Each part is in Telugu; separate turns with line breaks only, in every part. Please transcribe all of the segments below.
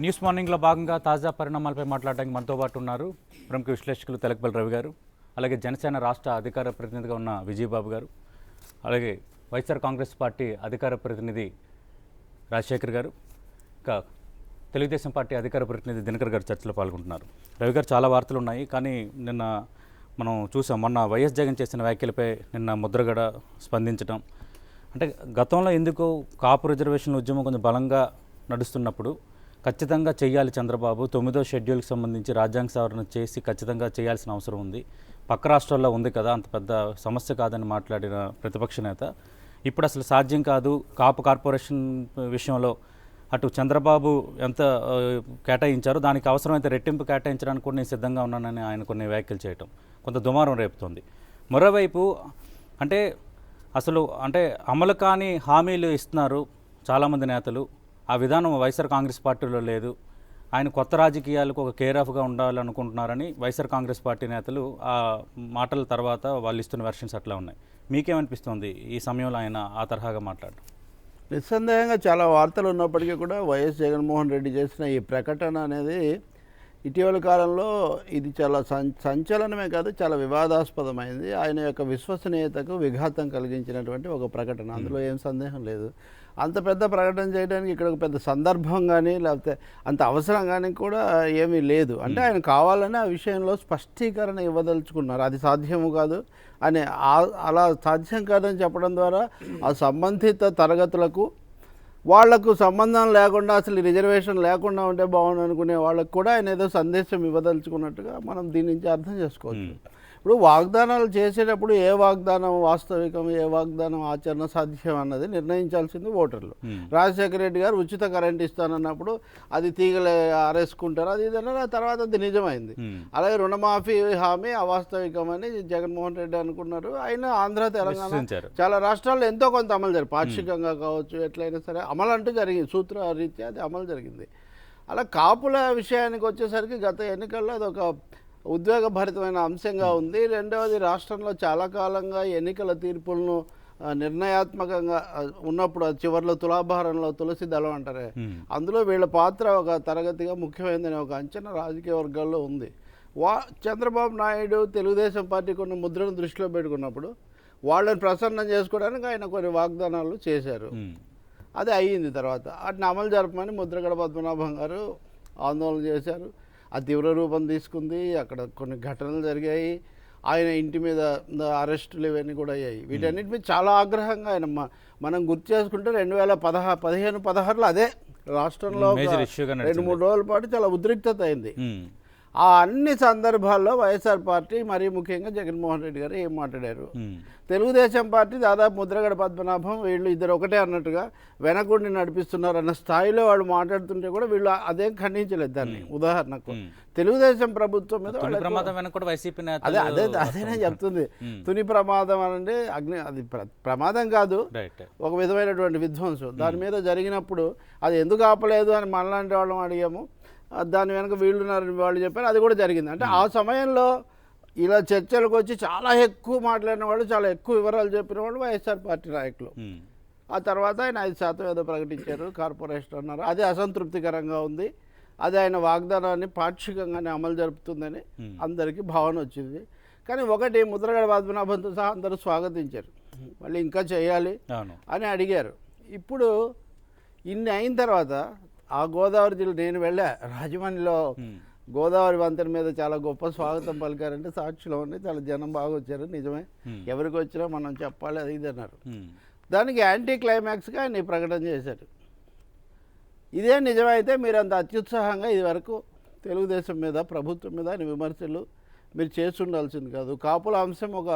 న్యూస్ మార్నింగ్లో భాగంగా తాజా పరిణామాలపై మాట్లాడడానికి మనతో పాటు ఉన్నారు ప్రముఖ విశ్లేషకులు తెలకపల్లి రవి గారు, అలాగే జనసేన రాష్ట్ర అధికార ప్రతినిధిగా ఉన్న విజయబాబు గారు, అలాగే వైఎస్ఆర్ కాంగ్రెస్ పార్టీ అధికార ప్రతినిధి రాజశేఖర్ గారు, ఇంకా తెలుగుదేశం పార్టీ అధికార ప్రతినిధి దినకర్ గారు చర్చలో పాల్గొంటున్నారు. రవి గారు, చాలా వార్తలు ఉన్నాయి, కానీ నిన్న మనం చూసాం, మొన్న వైఎస్ జగన్ చేసిన వ్యాఖ్యలపై నిన్న ముద్రగడ స్పందించడం, అంటే గతంలో ఎందుకు కాపు రిజర్వేషన్ ఉద్యమం కొంచెం బలంగా నడుస్తున్నప్పుడు ఖచ్చితంగా చేయాలి చంద్రబాబు, 9వ షెడ్యూల్కి సంబంధించి రాజ్యాంగ సవరణ చేసి ఖచ్చితంగా చేయాల్సిన అవసరం ఉంది, పక్క రాష్ట్రాల్లో ఉంది కదా, అంత పెద్ద సమస్య కాదని మాట్లాడిన ప్రతిపక్ష నేత ఇప్పుడు అసలు సాధ్యం కాదు, కాపు కార్పొరేషన్ విషయంలో అటు చంద్రబాబు ఎంత కేటాయించారో దానికి అవసరమైతే రెట్టింపు కేటాయించడానికి కూడా నేను సిద్ధంగా ఉన్నానని ఆయన కొన్ని వ్యాఖ్యలు చేయటం కొంత దుమారం రేపుతోంది. మరోవైపు అంటే అమలు కాని హామీలు ఇస్తున్నారు చాలామంది నేతలు, ఆ విధానం వైఎస్ఆర్ కాంగ్రెస్ పార్టీలో లేదు, ఆయన కొత్త రాజకీయాలకు ఒక కేర్ ఆఫ్గా ఉండాలనుకుంటున్నారని వైఎస్ఆర్ కాంగ్రెస్ పార్టీ నేతలు ఆ మాటల తర్వాత వాళ్ళు ఇస్తున్న వెర్షన్స్ అట్లా ఉన్నాయి. మీకేమనిపిస్తుంది ఈ సమయంలో ఆయన ఆ తరహాగా మాట్లాడడం?
నిస్సందేహంగా చాలా వార్తలు ఉన్నప్పటికీ కూడా వైఎస్ జగన్మోహన్ రెడ్డి చేసిన ఈ ప్రకటన అనేది ఇటీవల కాలంలో ఇది చాలా సంచలనమే కాదు, చాలా వివాదాస్పదమైంది. ఆయన యొక్క విశ్వసనీయతకు విఘాతం కలిగించినటువంటి ఒక ప్రకటన, అందులో ఏం సందేహం లేదు. అంత పెద్ద ప్రకటన చేయడానికి ఇక్కడ ఒక పెద్ద సందర్భం కానీ లేకపోతే అంత అవసరం కానీ కూడా ఏమీ లేదు. అంటే ఆయన కావాలని ఆ విషయంలో స్పష్టీకరణ ఇవ్వదలుచుకున్నారు, అది సాధ్యము కాదు అని. అలా సాధ్యం కాదని చెప్పడం ద్వారా ఆ సంబంధిత తరగతులకు వాళ్లకు సంబంధం లేకుండా, అసలు రిజర్వేషన్ లేకుండా ఉంటే బాగుండు అనుకునే వాళ్ళకు కూడా ఆయన ఏదో సందేశం ఇవ్వదలుచుకున్నట్టుగా మనం దీని నుంచి అర్థం చేసుకోవచ్చు. ఇప్పుడు వాగ్దానాలు చేసేటప్పుడు ఏ వాగ్దానం వాస్తవికం, ఏ వాగ్దానం ఆచరణ సాధ్యం అన్నది నిర్ణయించాల్సింది ఓటర్లు. రాజశేఖర రెడ్డి గారు ఉచిత కరెంట్ ఇస్తానన్నప్పుడు అది తీగలే ఆరేసుకుంటారు, అది ఇదన్న తర్వాత అది నిజమైంది. అలాగే రుణమాఫీ హామీ అవాస్తవికమని జగన్మోహన్ రెడ్డి అనుకున్నారు. ఆయన ఆంధ్ర, తెలంగాణ చాలా రాష్ట్రాల్లో ఎంతో కొంత అమలు జరిగింది, పాక్షికంగా కావచ్చు, ఎట్లయినా సరే అమలు అంటూ జరిగింది, సూత్ర రీత్యా అది అమలు జరిగింది. అలా కాపుల విషయానికి వచ్చేసరికి గత ఎన్నికల్లో అదొక ఉద్వేగభరితమైన అంశంగా ఉంది. రెండవది, రాష్ట్రంలో చాలా కాలంగా ఎన్నికల తీర్పులను నిర్ణయాత్మకంగా ఉన్నప్పుడు చివరిలో తులాభారంలో తులసి దళం అంటారే, అందులో వీళ్ళ పాత్ర ఒక తరగతిగా ముఖ్యమైనదని ఒక అంచనా రాజకీయ వర్గాల్లో ఉంది. చంద్రబాబు నాయుడు తెలుగుదేశం పార్టీ కొన్ని ముద్రను దృష్టిలో పెట్టుకున్నప్పుడు వాళ్ళని ప్రసన్నం చేసుకోవడానికి ఆయన కొన్ని వాగ్దానాలు చేశారు, అది అయ్యింది. తర్వాత వాటిని అమలు జరపమని ముద్రగడ పద్మనాభం గారు ఆందోళన చేశారు, అది తీవ్ర రూపం తీసుకుంది. అక్కడ కొన్ని ఘటనలు జరిగాయి, ఆయన ఇంటి మీద అరెస్టులు ఇవన్నీ కూడా అయ్యాయి. వీటన్నిటి మీద చాలా ఆగ్రహంగా ఆయన మనం గుర్తు చేసుకుంటే 2015-16లో అదే రాష్ట్రంలో 2-3 రోజుల పాటు చాలా ఉద్రిక్తత అయింది. ఆ అన్ని సందర్భాల్లో వైఎస్ఆర్ పార్టీ, మరీ ముఖ్యంగా జగన్మోహన్ రెడ్డి గారు ఏం మాట్లాడారు, తెలుగుదేశం పార్టీ దాదాపు ముద్రగడ పద్మనాభం వీళ్ళు ఇద్దరు ఒకటే అన్నట్టుగా వెనకుండి నడిపిస్తున్నారు అన్న స్థాయిలో వాళ్ళు మాట్లాడుతుంటే కూడా వీళ్ళు అదేం ఖండించలేదు దాన్ని. ఉదాహరణకు తెలుగుదేశం ప్రభుత్వం మీద అదేనే చెప్తుంది, తుని ప్రమాదం అనండి, అగ్ని, అది ప్రమాదం కాదు, ఒక విధమైనటువంటి విధ్వంసం దాని మీద జరిగినప్పుడు అది ఎందుకు ఆపలేదు అని మనలాంటి వాళ్ళం అడిగాము. దాని వెనక వీళ్ళున్నారని వాళ్ళు చెప్పారు, అది కూడా జరిగింది. అంటే ఆ సమయంలో ఇలా చర్చలకు వచ్చి చాలా ఎక్కువ మాట్లాడిన వాళ్ళు, చాలా ఎక్కువ వివరాలు చెప్పిన వాళ్ళు వైఎస్ఆర్ పార్టీ నాయకులు. ఆ తర్వాత ఆయన 5% ఏదో ప్రకటించారు, కార్పొరేషన్ అన్నారు, అది అసంతృప్తికరంగా ఉంది, అది ఆయన వాగ్దానాన్ని పాక్షికంగానే అమలు జరుపుతుందని అందరికీ భావన వచ్చింది. కానీ ఒకటి, ముద్రగడ పద్మనాభంతో సహా అందరూ స్వాగతించారు, మళ్ళీ ఇంకా చేయాలి అని అడిగారు. ఇప్పుడు ఇన్ని అయిన తర్వాత ఆ గోదావరి జిల్లా, నేను వెళ్ళా రాజమండ్రిలో, గోదావరి వంతెన మీద చాలా గొప్ప స్వాగతం పలికారంటే సాక్షిలో ఉండి చాలా జనం బాగా వచ్చారు, నిజమే, ఎవరికి వచ్చినా మనం చెప్పాలి అది ఇది అన్నారు. దానికి యాంటీ క్లైమాక్స్గా ఆయన ప్రకటన చేశారు. ఇదే నిజమైతే మీరు అంత అత్యుత్సాహంగా ఇదివరకు తెలుగుదేశం మీద, ప్రభుత్వం మీద ఆయన విమర్శలు మీరు చేసి ఉండాల్సింది కాదు, కాపుల అంశం ఒక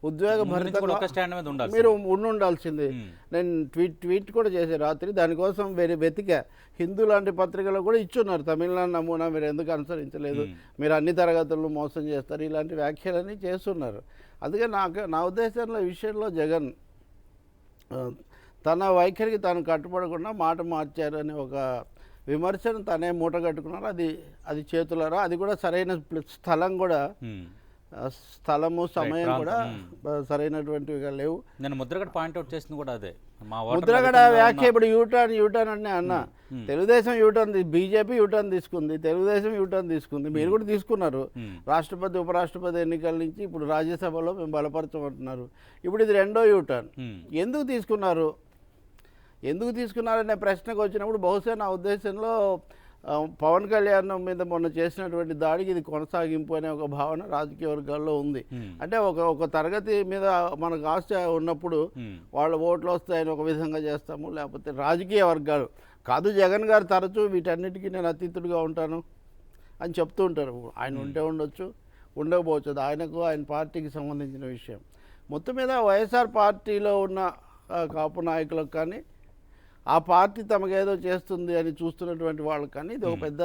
ఉద్వేగభరితంగా మీరు ఉండాల్సింది. నేను ట్వీట్ కూడా చేసే రాత్రి, దానికోసం వెతికా, హిందూ లాంటి పత్రికలు కూడా ఇచ్చున్నారు, తమిళనాడు నమూనా మీరు ఎందుకు అనుసరించలేదు, మీరు అన్ని తరగతులను మోసం చేస్తారు, ఇలాంటి వ్యాఖ్యలన్నీ చేస్తున్నారు. అందుకే నా ఉద్దేశంలో ఈ విషయంలో జగన్ తన వైఖరికి తాను కట్టుబడకుండా మాట మార్చారు అనే ఒక విమర్శను తనే మూట కట్టుకున్నారు. అది చేతులారా, అది కూడా సరైన స్థలం కూడా స్థలము సమయం కూడా సరైనటువంటివిగా లేవు.
నేను ముద్రగడ పాయింట్అవుట్ చేసింది కూడా అదే.
ముద్రగడ వ్యాఖ్య ఇప్పుడు యూటర్న్ అంటే అన్న తెలుగుదేశం యూటర్న్ బీజేపీ యూటర్న్ తీసుకుంది, తెలుగుదేశం యూటర్న్ తీసుకుంది, మీరు కూడా తీసుకున్నారు. రాష్ట్రపతి ఉపరాష్ట్రపతి ఎన్నికల నుంచి ఇప్పుడు రాజ్యసభలో మేము బలపరచమంటున్నారు. ఇప్పుడు ఇది రెండో యూటర్న్. ఎందుకు తీసుకున్నారనే ప్రశ్నకు వచ్చినప్పుడు బహుశా నా ఉద్దేశంలో పవన్ కళ్యాణ్ మీద మొన్న చేసినటువంటి దాడికి ఇది కొనసాగింపు అనే ఒక భావన రాజకీయ వర్గాల్లో ఉంది. అంటే ఒక తరగతి మీద మనకు ఆశ ఉన్నప్పుడు వాళ్ళ ఓట్లు వస్తాయని ఒక విధంగా చేస్తాము, లేకపోతే రాజకీయ వర్గాలు కాదు జగన్ గారు తరచూ వీటన్నిటికీ నేను అతీతుడిగా ఉంటాను అని చెప్తూ ఉంటారు. ఆయన ఉంటే ఉండొచ్చు, ఉండకపోవచ్చు, అది ఆయనకు ఆయన పార్టీకి సంబంధించిన విషయం. మొత్తం మీద వైఎస్ఆర్ పార్టీలో ఉన్న కాపు నాయకులకు కానీ ఆ పార్టీ తమకేదో చేస్తుంది అని చూస్తున్నటువంటి వాళ్ళకి కానీ ఇది ఒక పెద్ద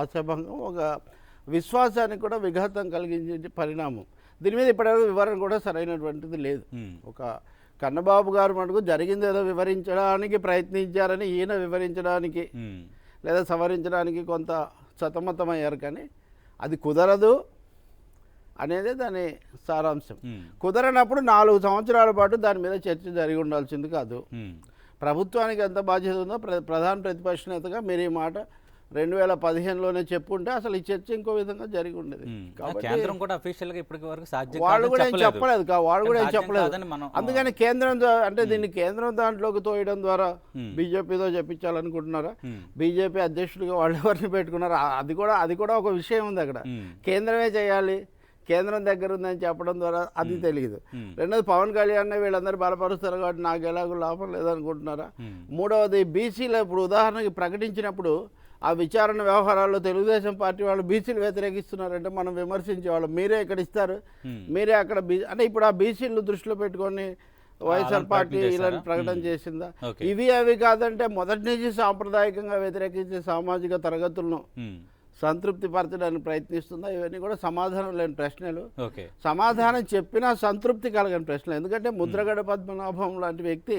ఆశాభంగం, ఒక విశ్వాసానికి కూడా విఘాతం కలిగించే పరిణామం. దీని మీద ఇప్పటివరకు వివరణ కూడా సరైనటువంటిది లేదు. ఒక కన్నబాబు గారు మటుకు జరిగింది ఏదో వివరించడానికి ప్రయత్నించారని ఈయన వివరించడానికి లేదా సవరించడానికి కొంత సతమతమయ్యారు, కానీ అది కుదరదు అనేది దాని సారాంశం. కుదరనప్పుడు 4 సంవత్సరాల పాటు దాని మీద చర్చ జరిగి ఉండాల్సింది కాదు. ప్రభుత్వానికి ఎంత బాధ్యత ఉందో ప్రధాన ప్రతిపక్ష నేతగా మీరు ఈ మాట 2015లోనే చెప్పుంటే అసలు ఈ చర్చ ఇంకో విధంగా జరిగి ఉండేది.
కాబట్టి కేంద్రం కూడా అఫీషియల్గా ఇప్పటి వరకు
వాళ్ళు కూడా ఏం చెప్పలేదు, అందుకని కేంద్రం అంటే దీన్ని కేంద్రం దాంట్లోకి తోయడం ద్వారా బీజేపీతో చెప్పించాలనుకుంటున్నారా? బీజేపీ అధ్యక్షుడిగా వాళ్ళు ఎవరిని పెట్టుకున్నారా? అది కూడా ఒక విషయం ఉంది అక్కడ. కేంద్రమే చేయాలి, కేంద్రం దగ్గర ఉందని చెప్పడం ద్వారా అది తెలియదు. రెండోది పవన్ కళ్యాణ్ వీళ్ళందరూ బలపరుస్తారు కాబట్టి నాకు ఎలాగో లాభం లేదనుకుంటున్నారా? మూడవది బీసీలో ఇప్పుడు ఉదాహరణకి ప్రకటించినప్పుడు ఆ విచారణ వ్యవహారాల్లో తెలుగుదేశం పార్టీ వాళ్ళు బీసీలు వ్యతిరేకిస్తున్నారంటే మనం విమర్శించేవాళ్ళం. మీరే ఇక్కడ ఇస్తారు, మీరే అక్కడ అంటే ఇప్పుడు ఆ బీసీలు దృష్టిలో పెట్టుకొని వైఎస్ఆర్ పార్టీ ఇలాంటి ప్రకటన చేసిందా? ఇవి అవి కాదంటే మొదటి నుంచి సాంప్రదాయకంగా వ్యతిరేకించే సామాజిక తరగతులను సంతృప్తి పరచడానికి ప్రయత్నిస్తుందా? ఇవన్నీ కూడా సమాధానం లేని ప్రశ్నలు. సమాధానం చెప్పినా సంతృప్తి కలగని ప్రశ్నలు. ఎందుకంటే ముద్రగడ పద్మనాభం లాంటి వ్యక్తి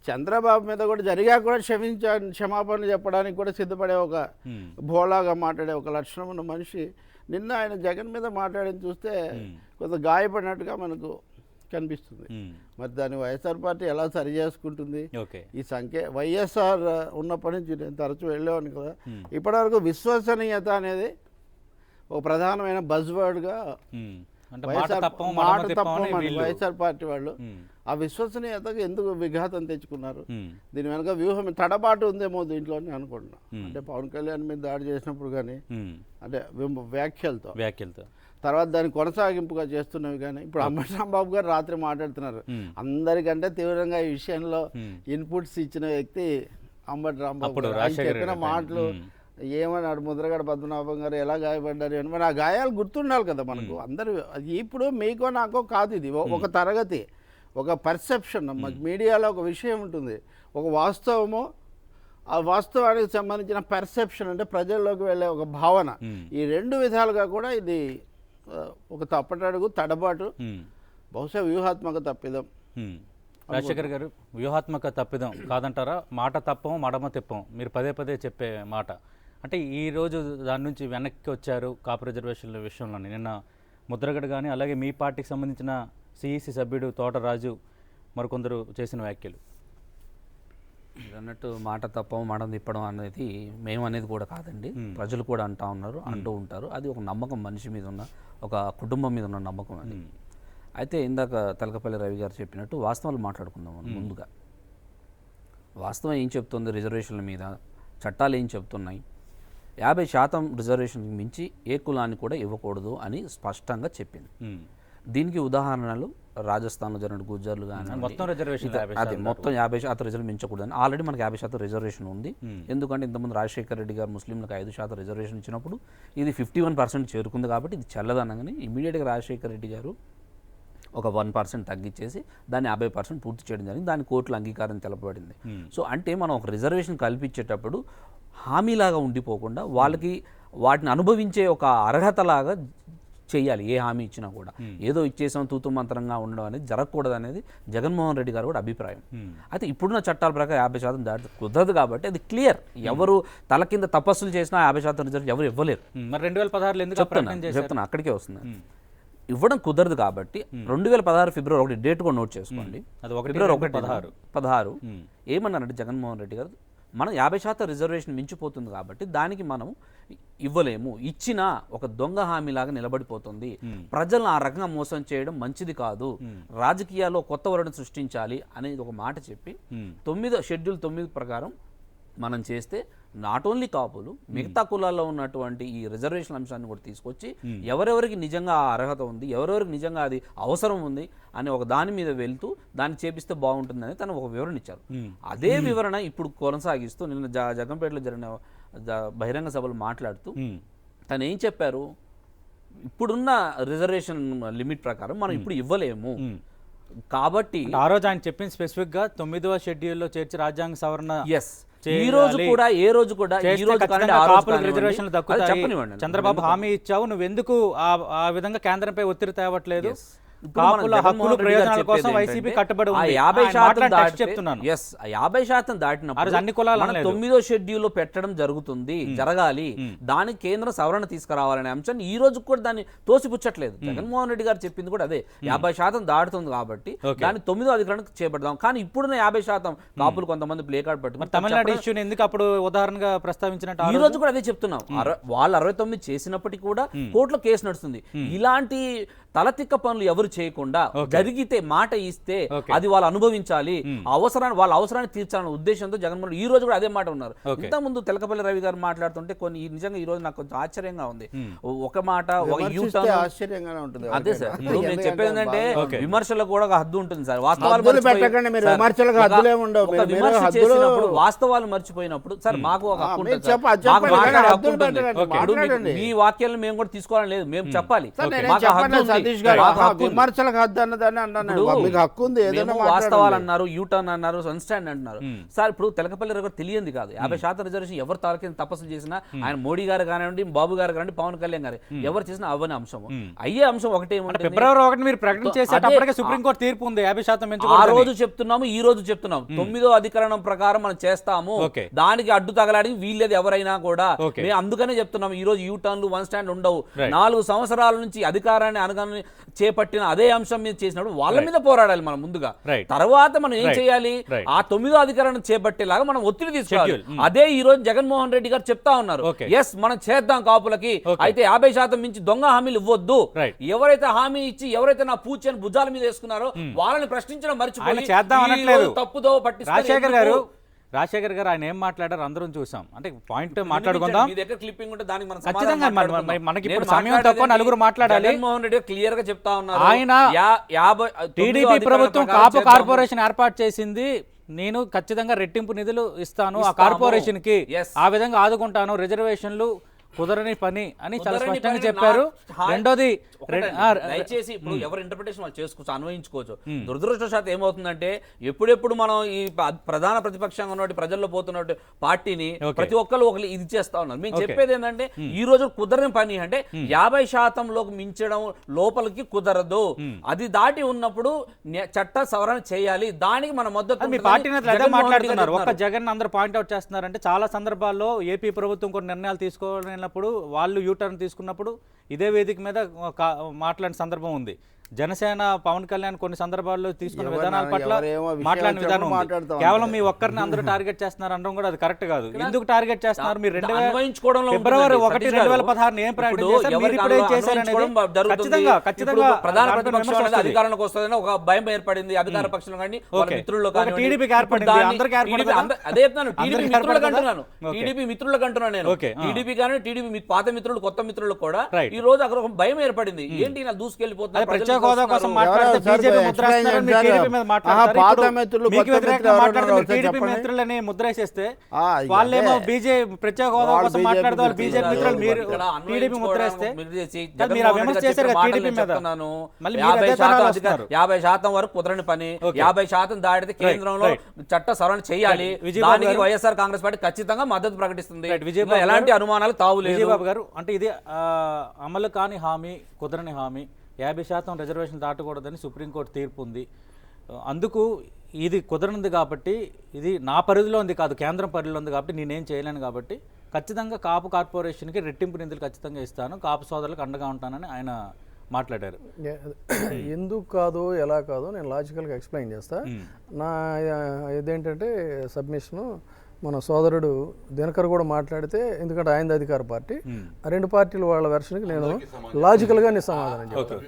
చంద్రబాబు మీద కూడా జరిగా కూడా క్షమాపణలు చెప్పడానికి కూడా సిద్ధపడే ఒక భోలాగా మాట్లాడే ఒక లక్షణం ఉన్న మనిషి నిన్న ఆయన జగన్ మీద మాట్లాడింది చూస్తే కొంత గాయపడినట్టుగా మనకు కనిపిస్తుంది. మరి దాన్ని వైఎస్ఆర్ పార్టీ ఎలా సరి చేసుకుంటుంది? ఈ వైఎస్ఆర్ ఉన్నప్పటి నుంచి నేను తరచూ వెళ్ళేవాడిని కదా, ఇప్పటివరకు విశ్వసనీయత అనేది ఒక ప్రధానమైన బజ్వర్డ్గా వైఎస్ఆర్ పార్టీ వాళ్ళు ఆ విశ్వసనీయతకు ఎందుకు విఘాతం తెచ్చుకున్నారు? దీని వెనక వ్యూహం తడబాటు ఉందేమో దీంట్లో అనుకుంటున్నా. అంటే పవన్ కళ్యాణ్ మీద దాడి చేసినప్పుడు కానీ అంటే వ్యాఖ్యలతో తర్వాత దాన్ని కొనసాగింపుగా చేస్తున్నవి కానీ ఇప్పుడు అంబటి రాంబాబు గారు రాత్రి మాట్లాడుతున్నారు. అందరికంటే తీవ్రంగా ఈ విషయంలో ఇన్పుట్స్ ఇచ్చిన వ్యక్తి అంబటి రాంబాబు గారు. చెప్పిన మాటలు ఏమన్నాడు, ముద్రగడ పద్మనాభం గారు ఎలా గాయపడ్డారు అని. మరి ఆ గాయాలు గుర్తుండాలి కదా మనకు అందరు. ఇప్పుడు మీకో నాకో కాదు, ఇది ఒక తరగతి, ఒక పర్సెప్షన్. మీడియాలో ఒక విషయం ఉంటుంది, ఒక వాస్తవము, ఆ వాస్తవానికి సంబంధించిన పర్సెప్షన్ అంటే ప్రజల్లోకి వెళ్ళే ఒక భావన. ఈ రెండు విధాలుగా కూడా ఇది ఒక తప్పటడుగు, తడబాటు, బహుశా వ్యూహాత్మక తప్పిదం.
రాజశేఖర్ గారు, వ్యూహాత్మక తప్పిదం కాదంటారా? మాట తప్పం మడమ తిప్పం మీరు పదే పదే చెప్పే మాట. అంటే ఈరోజు దాని నుంచి వెనక్కి వచ్చారు కాపు రిజర్వేషన్ల విషయంలోని. నిన్న ముద్రగడ కానీ అలాగే మీ పార్టీకి సంబంధించిన సిఈసి సభ్యుడు తోటరాజు మరికొందరు చేసిన వ్యాఖ్యలు.
మీరు అన్నట్టు మాట తప్పం మడం తిప్పడం అనేది మేము అనేది కూడా కాదండి, ప్రజలు కూడా అంటూ ఉంటారు. అది ఒక నమ్మకం, మనిషి మీద ఉన్న ఒక కుటుంబం మీద ఉన్న నమ్మకం అది. అయితే ఇందాక తెలకపల్లి రవి గారు చెప్పినట్టు వాస్తవాలు మాట్లాడుకుందాం మనం. ముందుగా వాస్తవం ఏం చెప్తుంది రిజర్వేషన్ల మీద, చట్టాలు ఏం చెప్తున్నాయి? 50% రిజర్వేషన్కి మించి ఏ కులాన్ని కూడా ఇవ్వకూడదు అని స్పష్టంగా చెప్పింది. దీనికి ఉదాహరణలు రాజస్థాన్లో జరిగిన గుజ్జర్లు కానీ
మొత్తం రిజర్వేషన్
అది మొత్తం 50% రిజర్వ్ మించకూడదని. ఆల్రెడీ మనకి 50% రిజర్వేషన్ ఉంది. ఎందుకంటే ఇంతకుముందు రాజశేఖర రెడ్డి గారు ముస్లింలకు 5% రిజర్వేషన్ ఇచ్చినప్పుడు ఇది 51% చేరుకుంది కాబట్టి ఇది చల్లదనగానే ఇమీడియట్గా రాజశేఖర రెడ్డి గారు ఒక 1% తగ్గించేసి దాన్ని 50% పూర్తి చేయడం జరిగింది. దాని కోర్టులో అంగీకారం తెలపబడింది. సో అంటే మనం ఒక రిజర్వేషన్ కల్పించేటప్పుడు హామీలాగా ఉండిపోకుండా వాళ్ళకి వాటిని అనుభవించే ఒక అర్హతలాగా చేయాలి. ఏ హామీ ఇచ్చినా కూడా ఏదో ఇచ్చేసాం తూతు మంత్రంగా ఉండడం అనేది జరగకూడదు అనేది జగన్మోహన్ రెడ్డి గారు కూడా అభిప్రాయం. అయితే ఇప్పుడున్న చట్టాల ప్రకారం 50% దాటి కుదరదు కాబట్టి అది క్లియర్. ఎవరు తల కింద తపస్సులు చేసినా 50% రిజర్వ్ ఎవరు ఇవ్వలేరు.
మరి 2016
చెప్తున్నా అక్కడికే వస్తుంది. ఇవ్వడం కుదరదు కాబట్టి 2016 ఫిబ్రవరి 1 డేట్ కూడా నోట్ చేసుకోండి.
అది 1
ఫిబ్రవరి 1
16
16 ఏమన్నారంటే జగన్మోహన్ రెడ్డి గారు మనం 50% రిజర్వేషన్ మించిపోతుంది కాబట్టి దానికి మనం ఇవ్వలేము, ఇచ్చినా ఒక దొంగ హామీలాగా నిలబడిపోతుంది, ప్రజలను ఆ రకంగా మోసం చేయడం మంచిది కాదు, రాజకీయాల్లో కొత్త వరణ సృష్టించాలి అనేది ఒక మాట చెప్పి 9 షెడ్యూల్ 9 ప్రకారం మనం చేస్తే నాట్ ఓన్లీ కాపులు మిగతా కులాల్లో ఉన్నటువంటి ఈ రిజర్వేషన్ అంశాన్ని కూడా తీసుకొచ్చి ఎవరెవరికి నిజంగా ఆ అర్హత ఉంది, ఎవరెవరికి నిజంగా అది అవసరం ఉంది అని ఒక దాని మీద వెళ్తూ దాన్ని చేపిస్తే బాగుంటుందని తను ఒక వివరణ ఇచ్చారు. అదే వివరణ ఇప్పుడు కొనసాగిస్తూ నిన్న జగన్పేటలో జరిగిన బహిరంగ సభలు మాట్లాడుతూ తను ఏం చెప్పారు, ఇప్పుడున్న రిజర్వేషన్ లిమిట్ ప్రకారం మనం ఇప్పుడు ఇవ్వలేము కాబట్టి
ఆ రోజు ఆయన చెప్పింది స్పెసిఫిక్ గా 9వ షెడ్యూల్లో చేర్చి రాజ్యాంగ సవరణ
ఈ రోజు కూడా ఈ రోజు కూడా ఈ రోజు
రిజర్వేషన్లు దక్కుతాయి, చంద్రబాబు హామీ ఇచ్చావు, నువ్వు ఎందుకు ఆ విధంగా కేంద్రంపై ఒత్తిడి తేవట్లేదు, కాపుల హక్కులు ప్రయోజనాల కోసం వైసీపీ కట్టుబడి ఉంది.
50% దాటినప్పుడు
అన్ని కులాలు
9వ షెడ్యూల్ లో పెట్టడం జరగాలి, దానికి కేంద్రం సవరణ తీసుకురావాలనే అంశాన్ని ఈ రోజు కూడా దాన్ని తోసిపుచ్చట్లేదు. జగన్మోహన్ రెడ్డి గారు చెప్పింది కూడా అదే, 50% దాటుతుంది కాబట్టి దాన్ని 9వ అధికరణ చేపడదాం. కానీ ఇప్పుడున్న 50% కాపులు కొంతమంది ప్లే కార్డ్ పట్టుకుని
తమిళనాడు ఇష్యూని ఎందుకు అప్పుడు ఉదాహరణగా ప్రస్తావించినట్టు
ఈ రోజు కూడా అదే చెప్తున్నాం. వాళ్ళు 69 చేసినప్పటికీ కూడా కోర్టులో కేసు నడుస్తుంది. ఇలాంటి తలతిక్క పనులు ఎవరు చేయకుండా జరిగితే మాట ఇస్తే అది వాళ్ళు అనుభవించాలి, వాళ్ళ అవసరాన్ని తీర్చాలనే ఉద్దేశంతో జగన్మోహన్ ఈ రోజు కూడా అదే మాట ఉన్నారు. ఇంతకుముందు తెలకపల్లి రవి గారు మాట్లాడుతుంటే కొన్ని నిజంగా ఈ రోజు నాకు కొంచెం ఆశ్చర్యంగా ఉంది. ఒక మాట ఒక
ఆశ్చర్యంగానే ఉంటుంది.
అదే సార్, ఇప్పుడు నేను చెప్పేది ఏంటంటే విమర్శలకు కూడా ఒక హద్దు ఉంటుంది సార్. వాస్తవాలు మర్చిపోయినప్పుడు సార్ మాకు ఒక హక్కు ఉంటుంది. మీ వాక్యాలను మేము కూడా తీసుకోవాలని లేదు, మేము చెప్పాలి.
విమర్శలకు హద్దు అన్నదాన్ని అన్నాను, మీకు హక్కు ఉంది.
వాస్తవాలు అన్నారు, యూటర్న్ అన్నారు, సన్స్టాండ్ అంటున్నారు. సార్ ఇప్పుడు తెలకపల్లి గారు తెలియంది కాదు, 50% రిజర్వేషన్ ఎవరు తాలూకు తపస్సు చేసినా, ఆయన మోడీ గారు కానివ్వండి, బాబు గారు కానివ్వండి, పవన్ కళ్యాణ్ గారు ఎవరు చేసినా అవ్వని అంశం అయ్యే అంశం ఒకటే.
ఫిబ్రవరి 1 మీరు ప్రకటన చేసేటప్పటికే సుప్రీంకోర్టు తీర్పు ఉంది 50%
ఆ రోజు చెప్తున్నాము, ఈ రోజు చెప్తున్నాం 9వ అధికరణం ప్రకారం మనం చేస్తాము, దానికి అడ్డు తగలాడి వీళ్ళేది ఎవరైనా కూడా మేము అందుకనే చెప్తున్నాం. ఈ రోజు యూటర్న్లు వన్ స్టాండ్ ఉండవు. 4 సంవత్సరాల నుంచి అధికారాన్ని అనగానే చేపట్టిన అదే అంశం మీద చేసినప్పుడు వాళ్ళ మీద పోరాడాలి మనం ముందుగా. తర్వాత మనం ఏం చేయాలి, ఆ 9వ అధికారాన్ని చేపట్టేలాగా మనం ఒత్తిడి తీసుకోవాలి. అదే ఈ రోజు జగన్మోహన్ రెడ్డి గారు చెప్తా ఉన్నారు, ఎస్ మనం చేద్దాం కాపులకి, అయితే 50% మించి దొంగ హామీలు ఇవ్వద్దు, ఎవరైతే హామీ ఇచ్చి ఎవరైతే నా పూచని భుజాల మీద వేసుకున్నారో వాళ్ళని ప్రశ్నించడం మర్చిపోయి తప్పుదో పట్టిస్తారు.
రాజశేఖర్ గారు ఆయన ఏం మాట్లాడారు అందరం చూసాం. అంటే పాయింట్ మాట్లాడుకుందాం, ఖచ్చితంగా మనకి ఇప్పుడు సమయం తక్కువ, నలుగురు మాట్లాడాలి.
జగన్మోహన్ రెడ్డి క్లియర్ గా చెప్తా ఉన్నారు,
ఆయన టీడీపీ ప్రభుత్వం కాపు కార్పొరేషన్ ఏర్పాటు చేసింది, నేను ఖచ్చితంగా రెట్టింపు నిధులు ఇస్తాను ఆ కార్పొరేషన్ కి, ఆ విధంగా ఆదుకుంటాను, రిజర్వేషన్లు కుదరని పని అని చాలా స్పష్టంగా చెప్పారు. రెండోది
దయచేసి ఇప్పుడు ఎవరు ఇంటర్ప్రిటేషన్ వాళ్ళు చేసుకోవచ్చు, అన్వయించుకోవచ్చు. దురదృష్టవశాత్తు ఏమవుతుందంటే ఎప్పుడెప్పుడు మనం ఈ ప్రధాన ప్రతిపక్షంగా ఉన్నట్టు ప్రజల్లో పోతున్నట్టు పార్టీని ప్రతి ఒక్కరు ఒకరు ఇది చేస్తా ఉన్నారు. మేము చెప్పేది ఏంటంటే ఈ రోజు కుదరని పని అంటే 50% మించడం లోపలికి కుదరదు, అది దాటి ఉన్నప్పుడు చట్ట సవరణ చేయాలి, దానికి మన మద్దతు.
మీ పార్టీ నేతలు మాట్లాడుతున్నారు, ఒక్క జగన్ అందరూ పాయింట్అవుట్ చేస్తున్నారంటే చాలా సందర్భాల్లో ఏపీ ప్రభుత్వం కొన్ని నిర్ణయాలు తీసుకోవాలని వాళ్ళు యూటర్న్ తీసుకున్నప్పుడు ఇదే వేదిక మీద మాట్లాడిన సందర్భం ఉంది. జనసేన పవన్ కళ్యాణ్ కొన్ని సందర్భాల్లో తీసుకున్న విధానాల పట్ల మాట్లాడిన విధానం ఉంది. కేవలం మీ ఒక్కరిని అందరూ టార్గెట్ చేస్తున్నారు అనడం కూడా అది కరెక్ట్ కాదు. ఎందుకు టార్గెట్ చేస్తున్నారు? మీరు ఫిబ్రవరి 1, 2016 ఏం ప్రకటన చేశారు, మీరు ఇప్పుడు ఏం చేశారు అనేది ఖచ్చితంగా
ప్రధాన ప్రతిపక్షం అధికారంలోకి వస్తుందని ఒక భయం ఏర్పడింది అధికార పక్షంలో కానీ మిత్రుల్లో కానీ.
టీడీపీకి ఏర్పడింది, అందరికీ ఏర్పడింది.
అదే చెప్తున్నాను, టీడీపీ మిత్రులకు అంటున్నాను నేను. టీడీపీ కానీ టీడీపీ పాత మిత్రులు కొత్త మిత్రులు కూడా ఈ రోజు అక్కడ ఒక భయం ఏర్పడింది, ఏంటి నా దూసుకెళ్లిపోతున్నారు
హోదా కోసం మాట్లాడితే బీజేపీ ముద్రేస్తున్నారు, మీరు టీడీపీ మీద మాట్లాడతారు. మీకు వ్యతిరేకంగా మాట్లాడితే మీరు టీడీపీ మిత్రులని ముద్రేసేస్తే వాళ్ళేమో బీజేపీ ప్రత్యేక హోదా కోసం మాట్లాడితే వాళ్ళు బీజేపీ మిత్రులు, మీరు టీడీపీ ముద్రేస్తే మీరు ఆ విమర్శ చేశారు కదా టీడీపీ మీద. మళ్ళీ
50% వరకు కుదరని పని, 50% దాటితే కేంద్రంలో చట్ట సవరణ చేయాలి, దానికి వైఎస్ఆర్ కాంగ్రెస్ పార్టీ ఖచ్చితంగా మద్దతు ప్రకటిస్తుంది. ఎలాంటి అనుమానాలు తావులేదు.
విజయబాబు గారు, అంటే ఇది అమలు కాని హామీ, కుదరని హామీ, 50% రిజర్వేషన్ దాటకూడదని సుప్రీంకోర్టు తీర్పు ఉంది. అందుకు ఇది కుదరనిది కాబట్టి, ఇది నా పరిధిలో ఉంది కాదు, కేంద్రం పరిధిలో ఉంది కాబట్టి నేనేం చేయలేను కాబట్టి ఖచ్చితంగా కాపు కార్పొరేషన్కి రెట్టింపు నిధులు ఖచ్చితంగా ఇస్తాను, కాపు సోదరులకు అండగా ఉంటానని ఆయన మాట్లాడారు.
ఎందుకు కాదో ఎలా కాదో నేను లాజికల్గా ఎక్స్ప్లెయిన్ చేస్తా. నా ఇదేంటంటే సబ్మిషను మన సోదరుడు దినకర్ కూడా మాట్లాడితే, ఎందుకంటే ఆయన అధికార పార్టీ, ఆ రెండు పార్టీలు వాళ్ళ వెర్షన్కి నేను లాజికల్గా నేను సమాధానం చెప్తాను.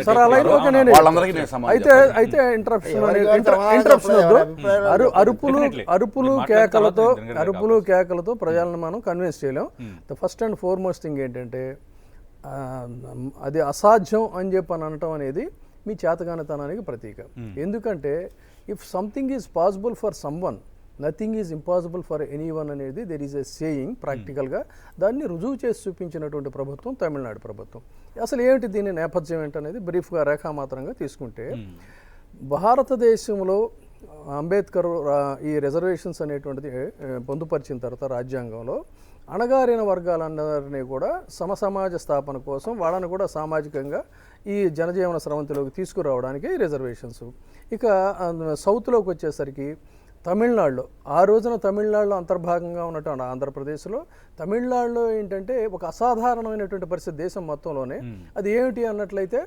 సరే అలా ఓకే. నేను అయితే ఇంటరప్షన్ వద్దు. అరుపులు కేకలతో ప్రజలను మనం కన్విన్స్ చేయలేం. The first and foremost thing ఏంటంటే అది అసాధ్యం అని చెప్పి అనటం అనేది మీ చేతగానితనానికి ప్రతీక. ఎందుకంటే if something is possible for someone, nothing is impossible for anyone అనేది దెర్ ఈజ్ ఎ సేయింగ్. ప్రాక్టికల్గా దాన్ని రుజువు చేసి చూపించినటువంటి ప్రభుత్వం తమిళనాడు ప్రభుత్వం. అసలు ఏమిటి దీని నేపథ్యం ఏంటనేది బ్రీఫ్గా రేఖామాత్రంగా తీసుకుంటే, భారతదేశంలో అంబేద్కర్ ఈ రిజర్వేషన్స్ అనేటువంటిది పొందుపరిచిన తర్వాత రాజ్యాంగంలో అణగారిన వర్గాలందరినీ కూడా సమసమాజ స్థాపన కోసం వాళ్ళని కూడా సామాజికంగా ఈ జనజీవన స్రవంతిలోకి తీసుకురావడానికి రిజర్వేషన్స్. ఇక సౌత్లోకి వచ్చేసరికి తమిళనాడులో, ఆ రోజున తమిళనాడులో అంతర్భాగంగా ఉన్నటువంటి ఆంధ్రప్రదేశ్లో, తమిళనాడులో ఏంటంటే ఒక అసాధారణమైనటువంటి పరిస్థితి దేశం మొత్తంలోనే. అది ఏమిటి అన్నట్లయితే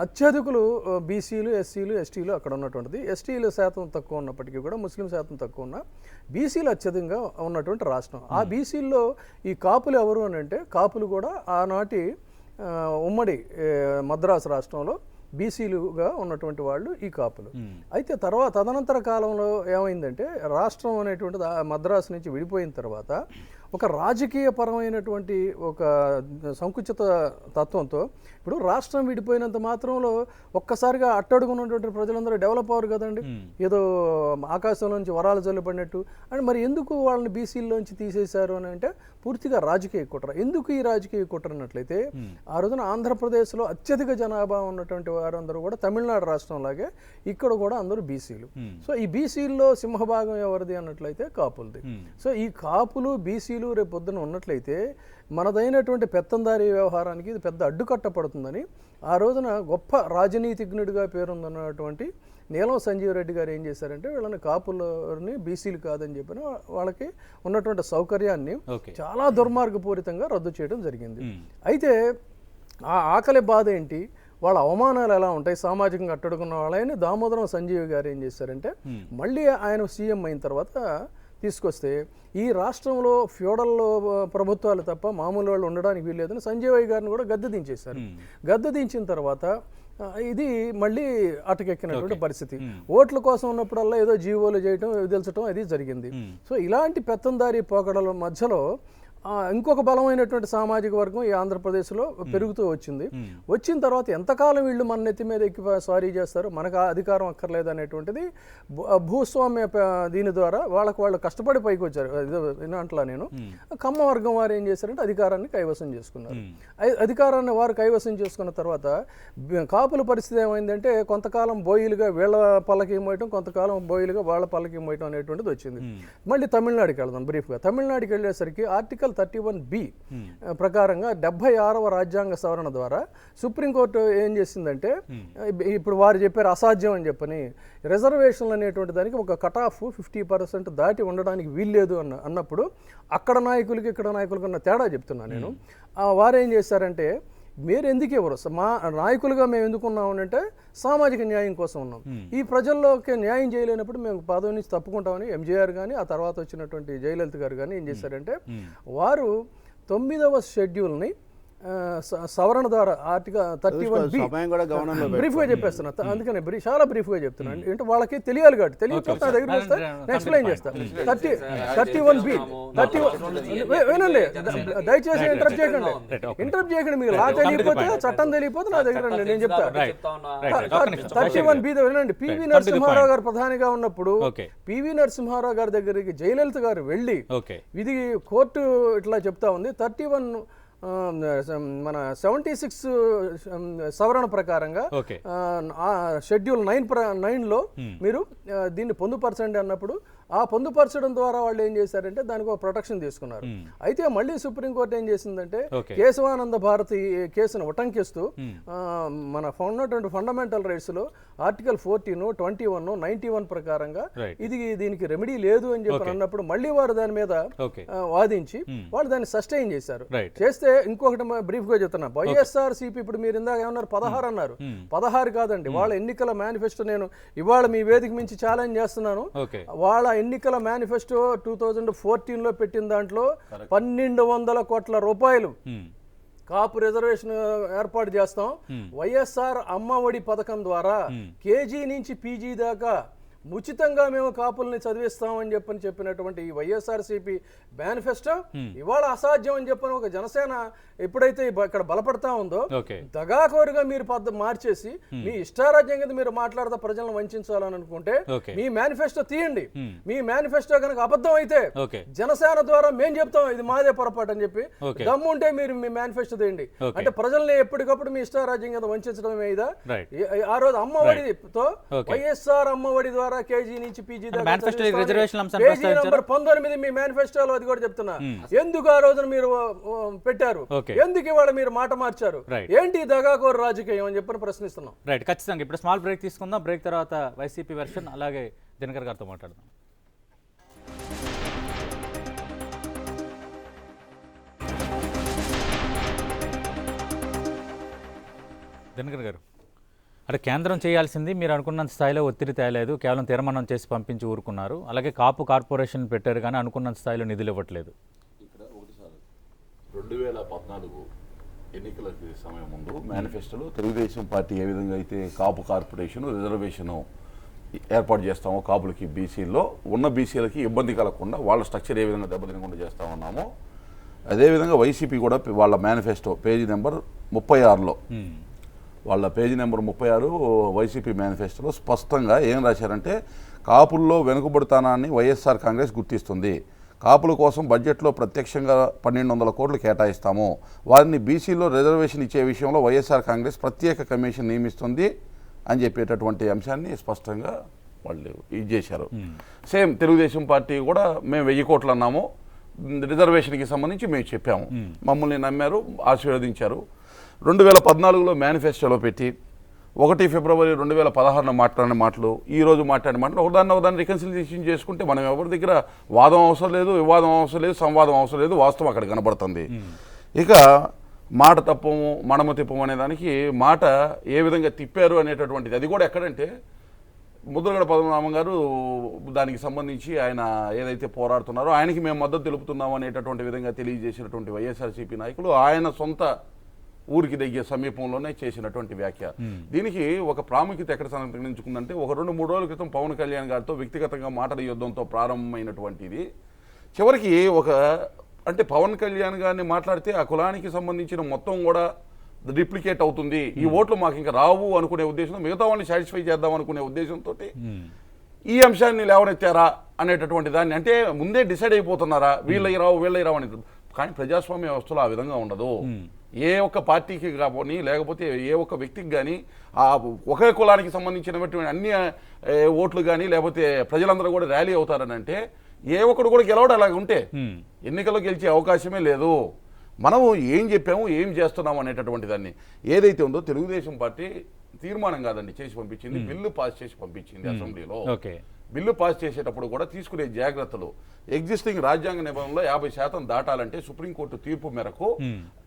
అత్యధికులు బీసీలు, ఎస్సీలు, ఎస్టీలు అక్కడ ఉన్నటువంటిది. ఎస్టీలు శాతం తక్కువ ఉన్నప్పటికీ కూడా, ముస్లిం శాతం తక్కువ ఉన్న బీసీలు అత్యధికంగా ఉన్నటువంటి రాష్ట్రం. ఆ బీసీల్లో ఈ కాపులు ఎవరు అని అంటే, కాపులు కూడా ఆనాటి ఉమ్మడి మద్రాసు రాష్ట్రంలో బీసీలుగా ఉన్నటువంటి వాళ్ళు ఈ కాపులు. అయితే తదనంతర కాలంలో ఏమైందంటే, రాష్ట్రం అనేటువంటిది మద్రాసు నుంచి విడిపోయిన తర్వాత ఒక రాజకీయపరమైనటువంటి ఒక సంకుచిత తత్వంతో, ఇప్పుడు రాష్ట్రం విడిపోయినంత మాత్రంలో ఒక్కసారిగా అట్టడుగున్నటువంటి ప్రజలందరూ డెవలప్ అవ్వరు కదండి, ఏదో ఆకాశంలో నుంచి వరాలు జల్లుపడినట్టు. అండ్ మరి ఎందుకు వాళ్ళని బీసీల్లోంచి తీసేశారు అని అంటే పూర్తిగా రాజకీయ కుట్ర. ఎందుకు ఈ రాజకీయ కుట్ర అన్నట్లయితే, ఆ రోజున ఆంధ్రప్రదేశ్లో అత్యధిక జనాభా ఉన్నటువంటి వారందరూ కూడా తమిళనాడు రాష్ట్రం లాగే ఇక్కడ కూడా అందరూ బీసీలు. సో ఈ బీసీల్లో సింహభాగం ఎవరిది అన్నట్లయితే కాపులది. సో ఈ కాపులు బీసీలు రేపు పొద్దున ఉన్నట్లయితే మనదైనటువంటి పెత్తందారీ వ్యవహారానికి ఇది పెద్ద అడ్డుకట్ట పడుతుందని ఆ రోజున గొప్ప రాజనీతిజ్ఞుడిగా పేరుందన్నటువంటి నీలం సంజీవ్ రెడ్డి గారు ఏం చేశారంటే, వీళ్ళని కాపులని బీసీలు కాదని చెప్పిన వాళ్ళకి ఉన్నటువంటి సౌకర్యాన్ని చాలా దుర్మార్గపూరితంగా రద్దు చేయడం జరిగింది. అయితే ఆ ఆకలి బాధ ఏంటి, వాళ్ళ అవమానాలు ఎలా ఉంటాయి, సామాజికంగా అట్టడుకున్న వాళ్ళని దామోదరం సంజీవ్ గారు ఏం చేశారంటే, మళ్ళీ ఆయన సీఎం అయిన తర్వాత తీసుకొస్తే ఈ రాష్ట్రంలో ఫ్యూడల్ ప్రభుత్వాలు తప్ప మామూలు వాళ్ళు ఉండడానికి వీల్లేదని సంజయ్ గారిని కూడా గద్దె దించేశారు. గద్దె దించిన తర్వాత ఇది మళ్ళీ అటకెక్కినటువంటి పరిస్థితి. ఓట్ల కోసం ఉన్నప్పుడల్లా ఏదో జీవోలు చేయటం, వదిల్చడం అది జరిగింది. సో ఇలాంటి పెత్తందారీ పోకడల మధ్యలో ఇంకొక బలమైనటువంటి సామాజిక వర్గం ఈ ఆంధ్రప్రదేశ్లో పెరుగుతూ వచ్చింది. వచ్చిన తర్వాత ఎంతకాలం వీళ్ళు మన నెత్తి మీద ఎక్కి సారీ చేస్తారు, మనకు అధికారం అక్కర్లేదు అనేటువంటిది భూస్వామ్య దీని ద్వారా వాళ్ళు కష్టపడి పైకి వచ్చారు. వినంట్లా నేను కమ్మ వర్గం వారు ఏం చేశారంటే అధికారాన్ని కైవసం చేసుకున్నారు. అధికారాన్ని వారు కైవసం చేసుకున్న తర్వాత కాపుల పరిస్థితి ఏమైందంటే, కొంతకాలం బోయిలుగా వీళ్ళ పల్లకి మోయటం, కొంతకాలం బోయిలుగా వాళ్ళ పల్లకి మోయటం అనేటువంటిది వచ్చింది. మళ్ళీ తమిళనాడుకి వెళ్దాం బ్రీఫ్గా. తమిళనాడుకి వెళ్ళేసరికి ఆర్టికల్ 31B ప్రకారంగా 76వ రాజ్యాంగ సవరణ ద్వారా సుప్రీంకోర్టు ఏం చేసిందంటే, ఇప్పుడు వారు చెప్పారు అసాధ్యం అని చెప్పని, రిజర్వేషన్లు అనేటువంటి దానికి ఒక కట్ ఆఫ్ 50% దాటి ఉండడానికి వీల్లేదు అన్నప్పుడు అక్కడ నాయకులకి ఇక్కడ నాయకులకి ఉన్న తేడా చెప్తున్నాను నేను. వారు ఏం చేశారంటే, మీరు ఎందుకు ఎవరు మా నాయకులుగా మేము ఎందుకున్నాం అంటే సామాజిక న్యాయం కోసం ఉన్నాం. ఈ ప్రజల్లోకి న్యాయం చేయలేనప్పుడు మేము పదవి నుంచి తప్పుకుంటామని ఎంజీఆర్ కానీ ఆ తర్వాత వచ్చినటువంటి జయలలిత గారు కానీ ఏం చేశారంటే, వారు 9వ షెడ్యూల్ని సవరణ ద్వారా ఆర్టికల్ 31B బ్రీఫ్గా చెప్పేస్తున్నా, అందుకని చాలా బ్రీఫ్గా చెప్తున్నాను. అంటే వాళ్ళకి తెలియాలి కాబట్టి, తెలియకపోతే నా దగ్గర వస్తే నేను ఎక్స్ప్లెయిన్ చేస్తాను. 31B వినండి, దయచేసి ఇంటరప్ట్ చేయకండి. మీకు లా తెలియకపోతే, చట్టం తెలియకపోతే నా దగ్గర నేను చెప్తాను. 31B వినండి. పివి నరసింహారావు గారు ప్రధానిగా ఉన్నప్పుడు పివి నరసింహారావు గారి దగ్గరికి జయలలిత గారు వెళ్ళి, ఇది కోర్టు ఇట్లా చెప్తా ఉంది, 31 మన 76 సవరణ ప్రకారంగా షెడ్యూల్ 9లో మీరు దీన్ని పొందుపరచండి అన్నప్పుడు ఆ పొందుపరచడం ద్వారా వాళ్ళు ఏం చేశారంటే దానికి ఒక ప్రొటెక్షన్ తీసుకున్నారు. అయితే మళ్ళీ సుప్రీంకోర్టు ఏం చేసిందంటే కేశవానంద భారతి కేసును ఉటంకిస్తూ మన ఉన్నటువంటి ఫండమెంటల్ రైట్స్ లో ఆర్టికల్ 14, 21, 91 ప్రకారంగా దీనికి రెమెడీ లేదు అని చెప్పి అన్నప్పుడు మళ్ళీ వారు దాని మీద వాదించి వాళ్ళు దాన్ని సస్టైన్ చేశారు. చేస్తే ఇంకొకటి బ్రీఫ్ గా చెప్తున్నా, వైఎస్ఆర్సీపీ ఇప్పుడు మీరు ఇందాక ఏమన్నారు 16 అన్నారు, 16 కాదండి, వాళ్ళ ఎన్నికల మేనిఫెస్టో నేను ఇవాళ మీ వేదిక మించి ఛాలెంజ్ చేస్తున్నాను. వాళ్ళ ఎన్నికల మేనిఫెస్టో 2014లో పెట్టిన దాంట్లో 1,200 కోట్ల రూపాయలు కాపు రిజర్వేషన్ ఏర్పాటు చేస్తాం, వైఎస్ఆర్ అమ్మఒడి పథకం ద్వారా కేజీ నుంచి పీజీ దాకా ఉచితంగా మేము కాపుల్ని చదివిస్తామని చెప్పినటువంటి ఈ వైఎస్ఆర్సీపీ మేనిఫెస్టో ఇవాళ అసాధ్యం అని చెప్పని ఒక జనసేన ఎప్పుడైతే ఇక్కడ బలపడతా ఉందో దగాకోరుగా మీరు మార్చేసి మీ ఇష్టారాజ్యం కింద మీరు మాట్లాడతా ప్రజలను వంచాలని అనుకుంటే మీ మేనిఫెస్టో తీయండి. మీ మేనిఫెస్టో కనుక అబద్ధం అయితే జనసేన ద్వారా మేం చెప్తాం ఇది మాదే పొరపాటు అని చెప్పి దమ్ము ఉంటే మీరు మీ మేనిఫెస్టో తీయండి. అంటే ప్రజల్ని ఎప్పటికప్పుడు మీ ఇష్టారాజ్యం కింద వంచడమే ఇదా? ఆ రోజు అమ్మఒడితో వైఎస్ఆర్ అమ్మఒడి ద్వారా కేజీ నుంచి పీజీ దాకా పేజీ నంబర్ 19 మీ మేనిఫెస్టోలో అది కూడా చెప్తున్నా. ఎందుకు ఆ రోజున మీరు పెట్టారు, ఎందుకు ఇవాళ మీరు మాట మార్చారు, ఏంటి దగాకోరు రాజకీయం అని చెప్పి ప్రశ్నిస్తున్నాం.
రైట్, ఖచ్చితంగా ఇప్పుడు స్మాల్ బ్రేక్ తీసుకుందాం. బ్రేక్ తర్వాత వైసీపీ వెర్షన్ అలాగే దినకర్ గారితో మాట్లాడదాం. దినకర్ గారు, అంటే కేంద్రం చేయాల్సింది మీరు అనుకున్నంత స్థాయిలో ఒత్తిడి తేలేదు, కేవలం తీర్మానం చేసి పంపించి ఊరుకున్నారు. అలాగే కాపు కార్పొరేషన్ పెట్టారు కానీ అనుకున్నంత స్థాయిలో నిధులు ఇవ్వట్లేదు.
ఇక్కడ ఒకటిసారి 2014 ఎన్నికల సమయం ముందు మేనిఫెస్టోలో తెలుగుదేశం పార్టీ ఏ విధంగా అయితే కాపు కార్పొరేషన్ రిజర్వేషను ఏర్పాటు చేస్తామో, కాపులకి బీసీల్లో ఉన్న బీసీలకి ఇబ్బంది కలగకుండా వాళ్ళ స్ట్రక్చర్ ఏ విధంగా దెబ్బతినకుండా చేస్తామన్నామో, అదేవిధంగా వైసీపీ కూడా వాళ్ళ మేనిఫెస్టో పేజీ నెంబర్ 36లో వాళ్ళ పేజీ నెంబర్ 36 వైసీపీ మేనిఫెస్టోలో స్పష్టంగా ఏం రాశారంటే, కాపుల్లో వెనుకబడుతానాన్ని వైఎస్ఆర్ కాంగ్రెస్ గుర్తిస్తుంది, కాపుల కోసం బడ్జెట్లో ప్రత్యక్షంగా 1,200 కోట్లు కేటాయిస్తాము, వారిని బీసీలో రిజర్వేషన్ ఇచ్చే విషయంలో వైఎస్ఆర్ కాంగ్రెస్ ప్రత్యేక కమిషన్ నియమిస్తుంది అని చెప్పేటటువంటి అంశాన్ని స్పష్టంగా వాళ్ళు ఇది చేశారు. సేమ్ తెలుగుదేశం పార్టీ కూడా మేము 1000 కోట్లు అన్నాము, రిజర్వేషన్కి సంబంధించి మేము చెప్పాము, మమ్మల్ని నమ్మారు, ఆశీర్వదించారు. 2014లో మేనిఫెస్టోలో పెట్టి 1 ఫిబ్రవరి 2016 మాట్లాడిన మాటలు, ఈరోజు మాట్లాడిన మాటలు ఒకదాన్ని రికన్సిలియేషన్ చేసుకుంటే మనం ఎవరి దగ్గర వాదం అవసరం లేదు, వివాదం అవసరం లేదు, సంవాదం అవసరం లేదు, వాస్తవం అక్కడ కనబడుతుంది. ఇక మాట తప్పము మనము తిప్పము అనే దానికి మాట ఏ విధంగా తిప్పారు అనేటటువంటిది అది కూడా ఎక్కడంటే ముద్రగడ పద్మనాభం గారు దానికి సంబంధించి ఆయన ఏదైతే పోరాడుతున్నారో ఆయనకి మేము మద్దతు తెలుపుతున్నాం అనేటటువంటి విధంగా తెలియజేసినటువంటి వైఎస్ఆర్సీపీ నాయకులు ఆయన సొంత ఊరికి దగ్గర సమీపంలోనే చేసినటువంటి వ్యాఖ్య. దీనికి ఒక ప్రాముఖ్యత ఎక్కడ సంతరించుకుందంటే, ఒక 2-3 రోజుల క్రితం పవన్ కళ్యాణ్ గారితో వ్యక్తిగతంగా మాటల యుద్ధంతో ప్రారంభమైనటువంటిది చివరికి అంటే పవన్ కళ్యాణ్ గారిని మాట్లాడితే ఆ కులానికి సంబంధించిన మొత్తం కూడా రిప్లికేట్ అవుతుంది, ఈ ఓట్లు మాకు ఇంకా రావు అనుకునే ఉద్దేశంతో, మిగతా వాళ్ళని సాటిస్ఫై చేద్దాం అనుకునే ఉద్దేశంతో ఈ అంశాన్ని లేవనెత్తారా అనేటటువంటి దాన్ని, అంటే ముందే డిసైడ్ అయిపోతున్నారా వీళ్ళకి రావు అని. కానీ ప్రజాస్వామ్య వ్యవస్థలో ఆ విధంగా ఉండదు. ఏ ఒక్క పార్టీకి కానీ లేకపోతే ఏ ఒక్క వ్యక్తికి కానీ ఆ ఒకే కులానికి సంబంధించినటువంటి అన్ని ఓట్లు కానీ లేకపోతే ప్రజలందరూ కూడా ర్యాలీ అవుతారని అంటే ఏ ఒక్కడు కూడా గెలవడం అలాగ ఉంటే ఎన్నికల్లో గెలిచే అవకాశమే లేదు. మనము ఏం చెప్పాము ఏం చేస్తున్నాము అనేటటువంటి దాన్ని ఏదైతే ఉందో తెలుగుదేశం పార్టీ తీర్మానం కాదండి చేసి పంపించింది, బిల్లు పాస్ చేసి పంపించింది అసెంబ్లీలో. బిల్లు పాస్ చేసేటప్పుడు కూడా తీసుకునే జాగ్రత్తలు ఎగ్జిస్టింగ్ రాజ్యాంగ నిబంధనలో 50% దాటాలంటే సుప్రీంకోర్టు తీర్పు మేరకు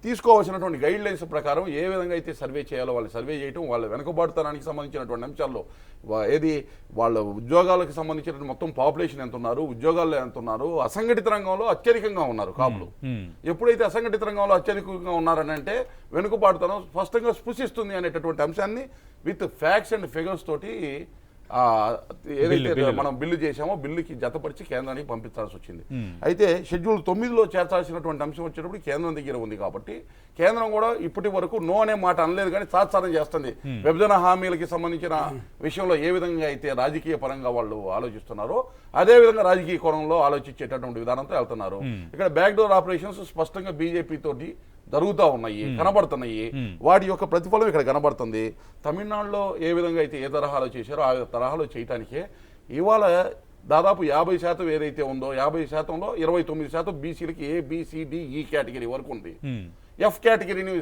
తీసుకోవాల్సినటువంటి గైడ్ లైన్స్ ప్రకారం ఏ విధంగా అయితే సర్వే చేయాలో వాళ్ళు సర్వే చేయటం, వాళ్ళ వెనుకబాటుతనానికి సంబంధించినటువంటి అంశాల్లో ఏది వాళ్ళ ఉద్యోగాలకు సంబంధించినటువంటి మొత్తం పాపులేషన్ ఎంత ఉన్నారు, ఉద్యోగాల్లో ఎంత ఉన్నారు, అసంఘటిత రంగంలో అత్యధికంగా ఉన్నారు కాపులు. ఎప్పుడైతే అసంఘటిత రంగంలో అత్యధికంగా ఉన్నారని అంటే వెనుకబాటుతనం స్పష్టంగా స్పృశిస్తుంది అనేటటువంటి అంశాన్ని విత్ ఫ్యాక్ట్స్ అండ్ ఫిగర్స్ తోటి ఏదైతే మనం బిల్లు చేశామో బిల్లుకి జతపరిచి కేంద్రానికి పంపించాల్సి వచ్చింది. అయితే షెడ్యూల్ 9లో చేర్చాల్సినటువంటి అంశం వచ్చేటప్పుడు కేంద్రం దగ్గర ఉంది కాబట్టి కేంద్రం కూడా ఇప్పటి వరకు నో అనే మాట అనలేదు, కానీ తాత్సారం చేస్తుంది. విభజన హామీలకి సంబంధించిన విషయంలో ఏ విధంగా అయితే రాజకీయ పరంగా వాళ్ళు ఆలోచిస్తున్నారో అదే విధంగా రాజకీయ కోణంలో ఆలోచించేటటువంటి విధానంతో వెళ్తున్నారు. ఇక్కడ బ్యాక్డోర్ ఆపరేషన్స్ స్పష్టంగా బీజేపీ తోటి జరుగుతూ ఉన్నాయి, కనబడుతున్నాయి. వాటి యొక్క ప్రతిఫలం ఇక్కడ కనబడుతుంది. తమిళనాడులో ఏ విధంగా అయితే ఏ తరహాలో చేశారో ఆ తరహాలో చేయటానికే ఇవాళ దాదాపు 50% ఏదైతే ఉందో 50%లో 29% బీసీలకి ABCDE కేటగిరీ వరకు ఉంది. F కేటగిరీని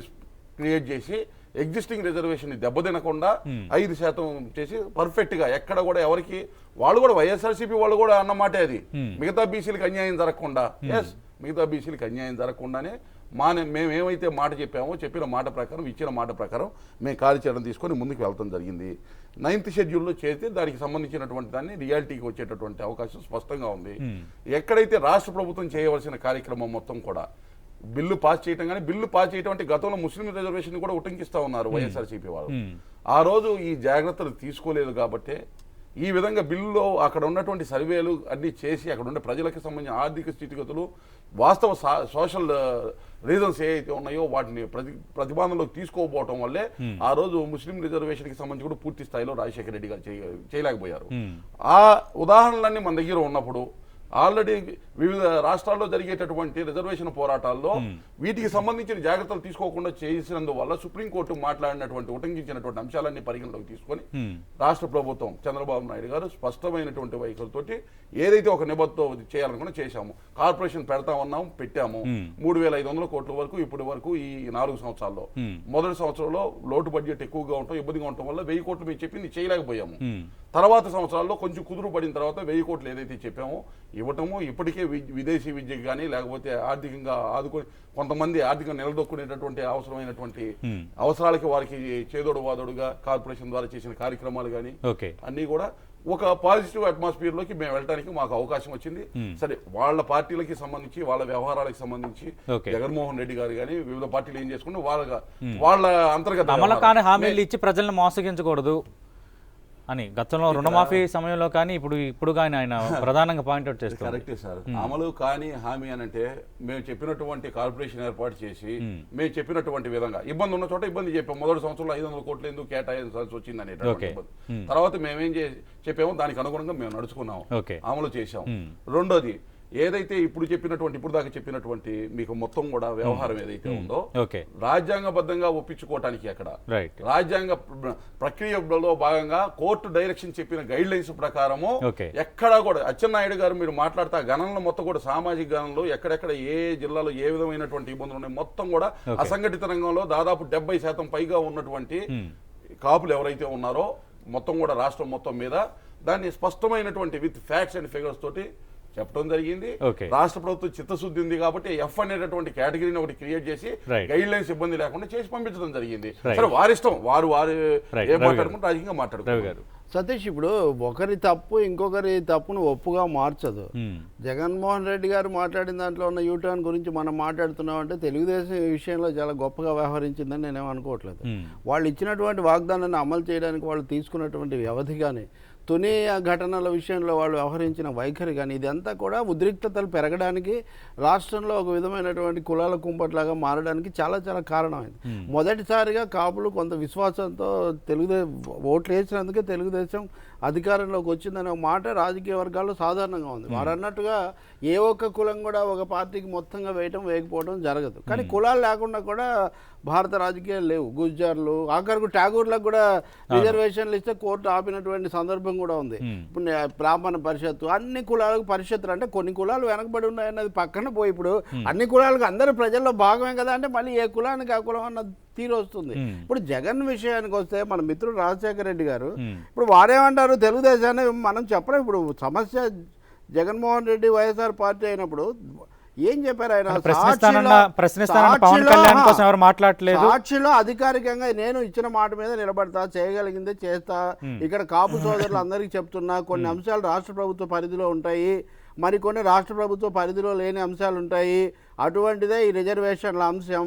క్రియేట్ చేసి ఎగ్జిస్టింగ్ రిజర్వేషన్ దెబ్బతినకుండా 5% చేసి పర్ఫెక్ట్ గా ఎక్కడ కూడా ఎవరికి వాళ్ళు కూడా వైఎస్ఆర్సీపీ వాళ్ళు కూడా అన్నమాటే అది మిగతా బీసీలకు అన్యాయం జరగకుండా మిగతా బీసీలకు అన్యాయం జరగకుండానే మేము ఏమైతే మాట చెప్పామో చెప్పిన మాట ప్రకారం ఇచ్చిన మాట ప్రకారం మేము కార్యాచరణ తీసుకొని ముందుకు వెళ్తాం జరిగింది. 9th షెడ్యూల్లో చేస్తే దానికి సంబంధించినటువంటి దాన్ని రియాలిటీకి వచ్చేటటువంటి అవకాశం స్పష్టంగా ఉంది. ఎక్కడైతే రాష్ట్ర ప్రభుత్వం చేయవలసిన కార్యక్రమం మొత్తం కూడా బిల్లు పాస్ చేయటం, కానీ బిల్లు పాస్ చేయటం అంటే గతంలో ముస్లిం రిజర్వేషన్ కూడా ఉటంకిస్తా ఉన్నారు వైఎస్ఆర్సీపీ వాళ్ళు. ఆ రోజు ఈ జాగ్రత్తలు తీసుకోలేదు కాబట్టి ఈ విధంగా బిల్లులో అక్కడ ఉన్నటువంటి సర్వేలు అన్ని చేసి అక్కడ ఉన్న ప్రజలకు సంబంధించిన ఆర్థిక స్థితిగతులు వాస్తవ సోషల్ రీజన్స్ ఏవైతే ఉన్నాయో వాటిని ప్రతిపాదనలోకి తీసుకోకపోవటం వల్లే ఆ రోజు ముస్లిం రిజర్వేషన్కి సంబంధించి కూడా పూర్తి స్థాయిలో రాజశేఖర రెడ్డి గారు చేయలేకపోయారు. ఆ ఉదాహరణలన్నీ మన దగ్గర ఉన్నప్పుడు ఆల్రెడీ వివిధ రాష్ట్రాల్లో జరిగేటటువంటి రిజర్వేషన్ పోరాటాల్లో వీటికి సంబంధించిన జాగ్రత్తలు తీసుకోకుండా చేసినందువల్ల సుప్రీంకోర్టు మాట్లాడినటువంటి ఉటంకించినటువంటి అంశాలన్నీ పరిగణలోకి తీసుకొని రాష్ట్ర ప్రభుత్వం చంద్రబాబు నాయుడు గారు స్పష్టమైనటువంటి వైఖరితోటి ఏదైతే ఒక నిబద్ధతో చేయాలనుకున్నా చేశాము. కార్పొరేషన్ పెడతామన్నాము, పెట్టాము. 3,500 కోట్ల వరకు ఇప్పటి వరకు ఈ 4 సంవత్సరాల్లో. మొదటి సంవత్సరంలో లోటు బడ్జెట్ ఎక్కువగా ఉండటం, ఇబ్బందిగా ఉండటం వల్ల 1000 కోట్లు మేము చెప్పింది చేయలేకపోయాము. తర్వాత సంవత్సరాల్లో కొంచెం కుదురు పడిన తర్వాత 1000 కోట్లు ఏదైతే చెప్పామో ఇవ్వటము, ఇప్పటికే విదేశీ విద్యకు కానీ లేకపోతే ఆర్థికంగా ఆదుకొని కొంతమంది ఆర్థికంగా నిలదొక్కునేటటువంటి అవసరమైనటువంటి అవసరాలకి వారికి చేదోడు వాదోడుగా కార్పొరేషన్ ద్వారా చేసిన కార్యక్రమాలు కానీ అన్నీ కూడా ఒక పాజిటివ్ అట్మాస్ఫియర్ లోకి మేము వెళ్ళడానికి మాకు అవకాశం వచ్చింది. సరే, వాళ్ళ పార్టీలకి సంబంధించి వాళ్ళ వ్యవహారాలకు సంబంధించి జగన్మోహన్ రెడ్డి గారు కానీ వివిధ పార్టీలు ఏం చేసుకుంటే వాళ్ళ అంతర్గత
అమలు కాని హామీలు ఇచ్చి ప్రజలను మోసగించకూడదు అని గతంలో రుణమాఫీ సమయంలో కానీ ఇప్పుడు కానీ ఆయన ప్రధానంగా పాయింట్అవుట్ చేస్తారు.
కరెక్టే సార్. అమలు కాని హామీ అని అంటే మేము చెప్పినటువంటి కార్పొరేషన్ ఏర్పాటు చేసి మేము చెప్పినటువంటి విధంగా ఇబ్బంది ఉన్న చోట ఇబ్బంది చెప్పాము. మొదటి సంవత్సరంలో 500 కోట్లు ఎందుకు కేటాయించాల్సి వచ్చింది అనేటువంటి ఇబ్బంది. తర్వాత మేమేం చెప్పామో దానికి అనుగుణంగా మేము నడుచుకున్నాము, అమలు చేశాము. రెండోది ఏదైతే ఇప్పుడు దాకా చెప్పినటువంటి మీకు మొత్తం కూడా వ్యవహారం ఏదైతే ఉందో రాజ్యాంగబద్ధంగా ఒప్పించుకోవటానికి అక్కడ రాజ్యాంగ ప్రక్రియలో భాగంగా కోర్టు డైరెక్షన్ చెప్పిన గైడ్ లైన్స్ ప్రకారము ఎక్కడ కూడా అచ్చెన్నాయుడు గారు మీరు మాట్లాడతా గణనలు మొత్తం కూడా సామాజిక గణనలు ఎక్కడెక్కడ ఏ జిల్లాలో ఏ విధమైనటువంటి ఇబ్బందులు ఉన్నాయి మొత్తం కూడా అసంఘటిత రంగంలో దాదాపు 70% పైగా ఉన్నటువంటి కాపులు ఎవరైతే ఉన్నారో మొత్తం కూడా రాష్ట్రం మొత్తం మీద దాన్ని స్పష్టమైనటువంటి విత్ ఫ్యాక్ట్స్ అండ్ ఫిగర్స్ తోటి చెప్పడం జరిగింది. రాష్ట్ర ప్రభుత్వం చిత్తశుద్ధి ఉంది కాబట్టి ఎఫ్ అనేటటువంటి కేటగిరీని ఒకటి క్రియేట్ చేసి గైడ్ లైన్స్ ఇబ్బంది లేకుండా చేసి పంపించడం జరిగింది. సరే, వారిష్టం, వారు ఏం మాట్లాడుకుంటే రాజకీయంగా మాట్లాడుకుంటారు.
సతీష్, ఇప్పుడు ఒకరి తప్పు ఇంకొకరి తప్పును ఒప్పుగా మార్చదు. జగన్మోహన్ రెడ్డి గారు మాట్లాడిన దాంట్లో ఉన్న యూటర్న్ గురించి మనం మాట్లాడుతున్నాం అంటే తెలుగుదేశం ఈ విషయంలో చాలా గొప్పగా వ్యవహరించిందని నేనేం అనుకోవట్లేదు. వాళ్ళు ఇచ్చినటువంటి వాగ్దానాన్ని అమలు చేయడానికి వాళ్ళు తీసుకున్నటువంటి వ్యవధి కానీ తుని ఘటనల విషయంలో వాళ్ళు వ్యవహరించిన వైఖరి కానీ ఇదంతా కూడా ఉద్రిక్తతలు పెరగడానికి రాష్ట్రంలో ఒక విధమైనటువంటి కులాల కుంపట్లాగా మారడానికి చాలా చాలా కారణమైంది. మొదటిసారిగా కాపులు కొంత విశ్వాసంతో ఓట్లు వేసినందుకే తెలుగుదేశం అధికారంలోకి వచ్చిందనే మాట రాజకీయ వర్గాల్లో సాధారణంగా ఉంది. వారు అన్నట్టుగా ఏ ఒక్క కులం కూడా ఒక పార్టీకి మొత్తంగా వేయకపోవడం జరగదు. కానీ కులాలు లేకుండా కూడా భారత రాజకీయాలు లేవు. గుజ్జర్లు ఆఖరికి ఠాగూర్లకు కూడా రిజర్వేషన్లు ఇస్తే కోర్టు ఆపినటువంటి సందర్భం కూడా ఉంది. ఇప్పుడు బ్రాహ్మణ పరిషత్తు అన్ని కులాలకు పరిషత్తులు అంటే కొన్ని కులాలు వెనకబడి ఉన్నాయన్నది పక్కన పోయి ఇప్పుడు అన్ని కులాలకు అందరూ ప్రజల్లో భాగమే కదా అంటే మళ్ళీ ఏ కులానికి ఆ కులం అన్న తీరు వస్తుంది. ఇప్పుడు జగన్ విషయానికి వస్తే మన మిత్రుడు రాజశేఖర రెడ్డి గారు ఇప్పుడు వారేమంటారు తెలుగుదేశాన్ని మనం చెప్పడం. ఇప్పుడు సమస్య జగన్మోహన్ రెడ్డి వైఎస్ఆర్ పార్టీ అయినప్పుడు ఏం చెప్పారు ఆయన సాక్షిలో అధికారికంగా నేను ఇచ్చిన మాట మీద నిలబడతా, చేయగలిగిందే చేస్తా, ఇక్కడ కాపు సోదరులు అందరికీ చెప్తున్నా కొన్ని అంశాలు రాష్ట్ర ప్రభుత్వ పరిధిలో ఉంటాయి, మరికొన్ని రాష్ట్ర ప్రభుత్వ పరిధిలో లేని అంశాలు ఉంటాయి, అటువంటిదే ఈ రిజర్వేషన్ల అంశం.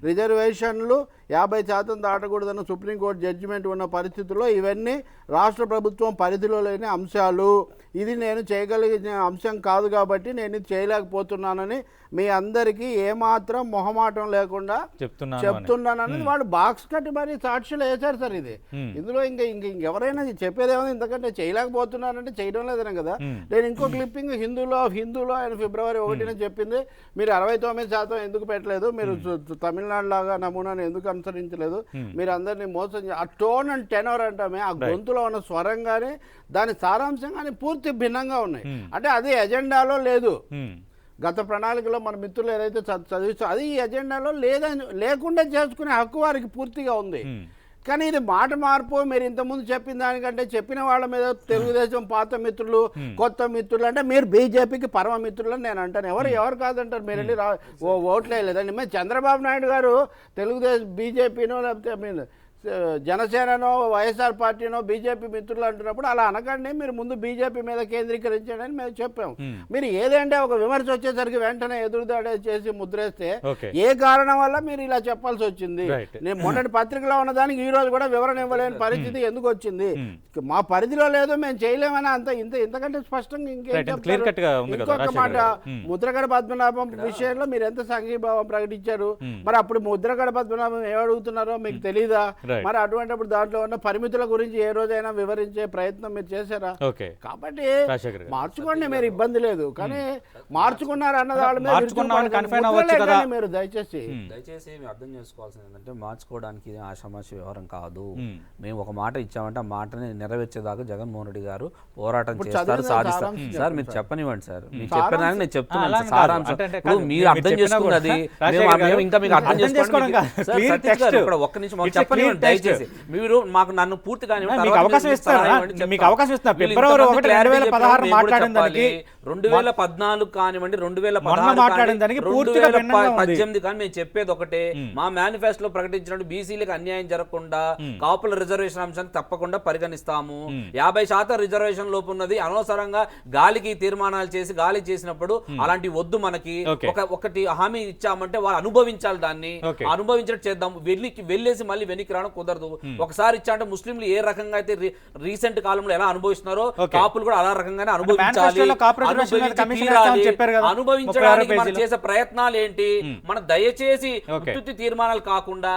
రిజర్వేషన్లు 50% దాటకూడదన్న సుప్రీంకోర్టు జడ్జిమెంట్ ఉన్న పరిస్థితుల్లో ఇవన్నీ రాష్ట్ర ప్రభుత్వం పరిధిలో లేని అంశాలు, ఇది నేను చేయగలిగిన అంశం కాదు కాబట్టి నేను ఇది చేయలేకపోతున్నానని మీ అందరికీ ఏమాత్రం మొహమాటం లేకుండా చెప్తున్నానని వాళ్ళు బాక్స్ కట్టి మరి సాక్షులు వేశారు సార్. ఇది ఇందులో ఇంకెవరైనా చెప్పేదేమో ఇంతకంటే చేయలేకపోతున్నానంటే చేయడం లేదనే కదా. నేను ఇంకో క్లిప్పింగ్ హిందూలో ఆయన ఫిబ్రవరి 1న చెప్పింది మీరు 99% ఎందుకు పెట్టలేదు, మీరు తమిళనాడు లాగా నమూనాను ఎందుకు అనుసరించలేదు, మీరు అందరినీ మోసం ఆ టోన్ అండ్ టెనోర్ అంటామే, ఆ గొంతులో ఉన్న స్వరం కానీ దాని సారాంశం కానీ పూర్తి భిన్నంగా ఉన్నాయి. అంటే అది ఎజెండాలో లేదు. గత ప్రణాళికలో మన మిత్రులు ఏదైతే చదివిస్తూ అది ఈ ఎజెండాలో లేకుండా చేసుకునే హక్కు వారికి పూర్తిగా ఉంది. కానీ ఇది మాట మార్పు. మీరు ఇంతకుముందు చెప్పిన దానికంటే చెప్పిన వాళ్ళ మీద తెలుగుదేశం పాత మిత్రులు కొత్త మిత్రులు అంటే మీరు బీజేపీకి పరమ మిత్రులు అని నేను అంటాను. ఎవరు కాదంటారు, మీరు వెళ్ళి ఓట్లు వేయలేదండి. మేము చంద్రబాబు నాయుడు గారు తెలుగుదేశం బీజేపీనో లేకపోతే జనసేననో వైఎస్ఆర్ పార్టీనో బీజేపీ మిత్రులు అంటున్నప్పుడు అలా అనకండి, మీరు ముందు బీజేపీ మీద కేంద్రీకరించండి అని మేము చెప్పాము. మీరు ఏదంటే ఒక విమర్శ వచ్చేసరికి వెంటనే ఎదురుదాడే చేసి ముద్రేస్తే ఏ కారణం వల్ల మీరు ఇలా చెప్పాల్సి వచ్చింది? నేను మొన్నటి పత్రికలో ఉన్న దానికి ఈ రోజు కూడా వివరణ ఇవ్వలేని పరిస్థితి ఎందుకు వచ్చింది? మా పరిధిలో లేదు, మేము చేయలేమని ఇంతకంటే స్పష్టంగా ఇంకేం చెప్తారు? ఇంకొక మాట, ముద్రగడ పద్మనాభం విషయంలో మీరు ఎంత సంఘీభావం ప్రకటించారు, మరి అప్పుడు ముద్రగడ పద్మనాభం ఏమడుగుతున్నారో మీకు తెలీదా? మరి అటువంటిప్పుడు దాంట్లో ఉన్న పరిమితుల గురించి ఏ రోజైనా వివరించే ప్రయత్నం మీరు చేశారా? కాబట్టి మార్చుకోండి, మీరు ఇబ్బంది లేదు. కానీ మార్చుకున్నారు అన్న వాళ్ళ మీద మీరు దయచేసి
అర్థం చేసుకోవాల్సింది ఏంటంటే మార్చుకోవడానికి ఆషామాషి వ్యవహారం కాదు. మేము ఒక మాట ఇచ్చామంటే ఆ మాటని నెరవేర్చేదాకా జగన్మోహన్ రెడ్డి గారు పోరాటం చేస్తారు, సాధిస్తారు. సార్ మీరు చెప్పనివ్వండి సార్, మీరు చెప్పినా నేను చెప్తున్నాను సారాంశం. మీరు అర్థం చేసుకున్నది ఇంకా మీకు అర్థం చేసుకోవడం ఒక్క నిమిషం చెప్పనివ్వండి దయచేసి. మీరు మాకు నన్ను పూర్తిగా
అవకాశం ఇస్తారు, మీకు అవకాశం ఇస్తారు. ఫిబ్రవరి 1, 2016 మాట్లాడిన దానికి
2014 కానివ్వండి, 2018 కానీ మేము చెప్పేది ఒకటే, మా మేనిఫెస్టోలో ప్రకటించినట్టు బీసీలకు అన్యాయం జరగకుండా కాపుల రిజర్వేషన్ అంశాన్ని తప్పకుండా పరిగణిస్తాము. 50% రిజర్వేషన్ లోపు ఉన్నది అనవసరంగా గాలికి తీర్మానాలు చేసి గాలి చేసినప్పుడు అలాంటి వద్దు. మనకి ఒకటి హామీ ఇచ్చామంటే వాళ్ళు అనుభవించాలి, దాన్ని అనుభవించినట్టు చేద్దాం. వెళ్ళేసి మళ్ళీ వెనక్కి రావడం కుదరదు. ఒకసారి ఇచ్చా అంటే ముస్లింలు ఏ రకంగా అయితే రీసెంట్ కాలంలో ఎలా అనుభవిస్తున్నారో కాపులు కూడా అలా రకంగానే అనుభవించాలి. అనుభవించడానికి మనం చేసే ప్రయత్నాలు ఏంటి? మనం దయచేసి ఉత్తుత్తి తీర్మానాలు కాకుండా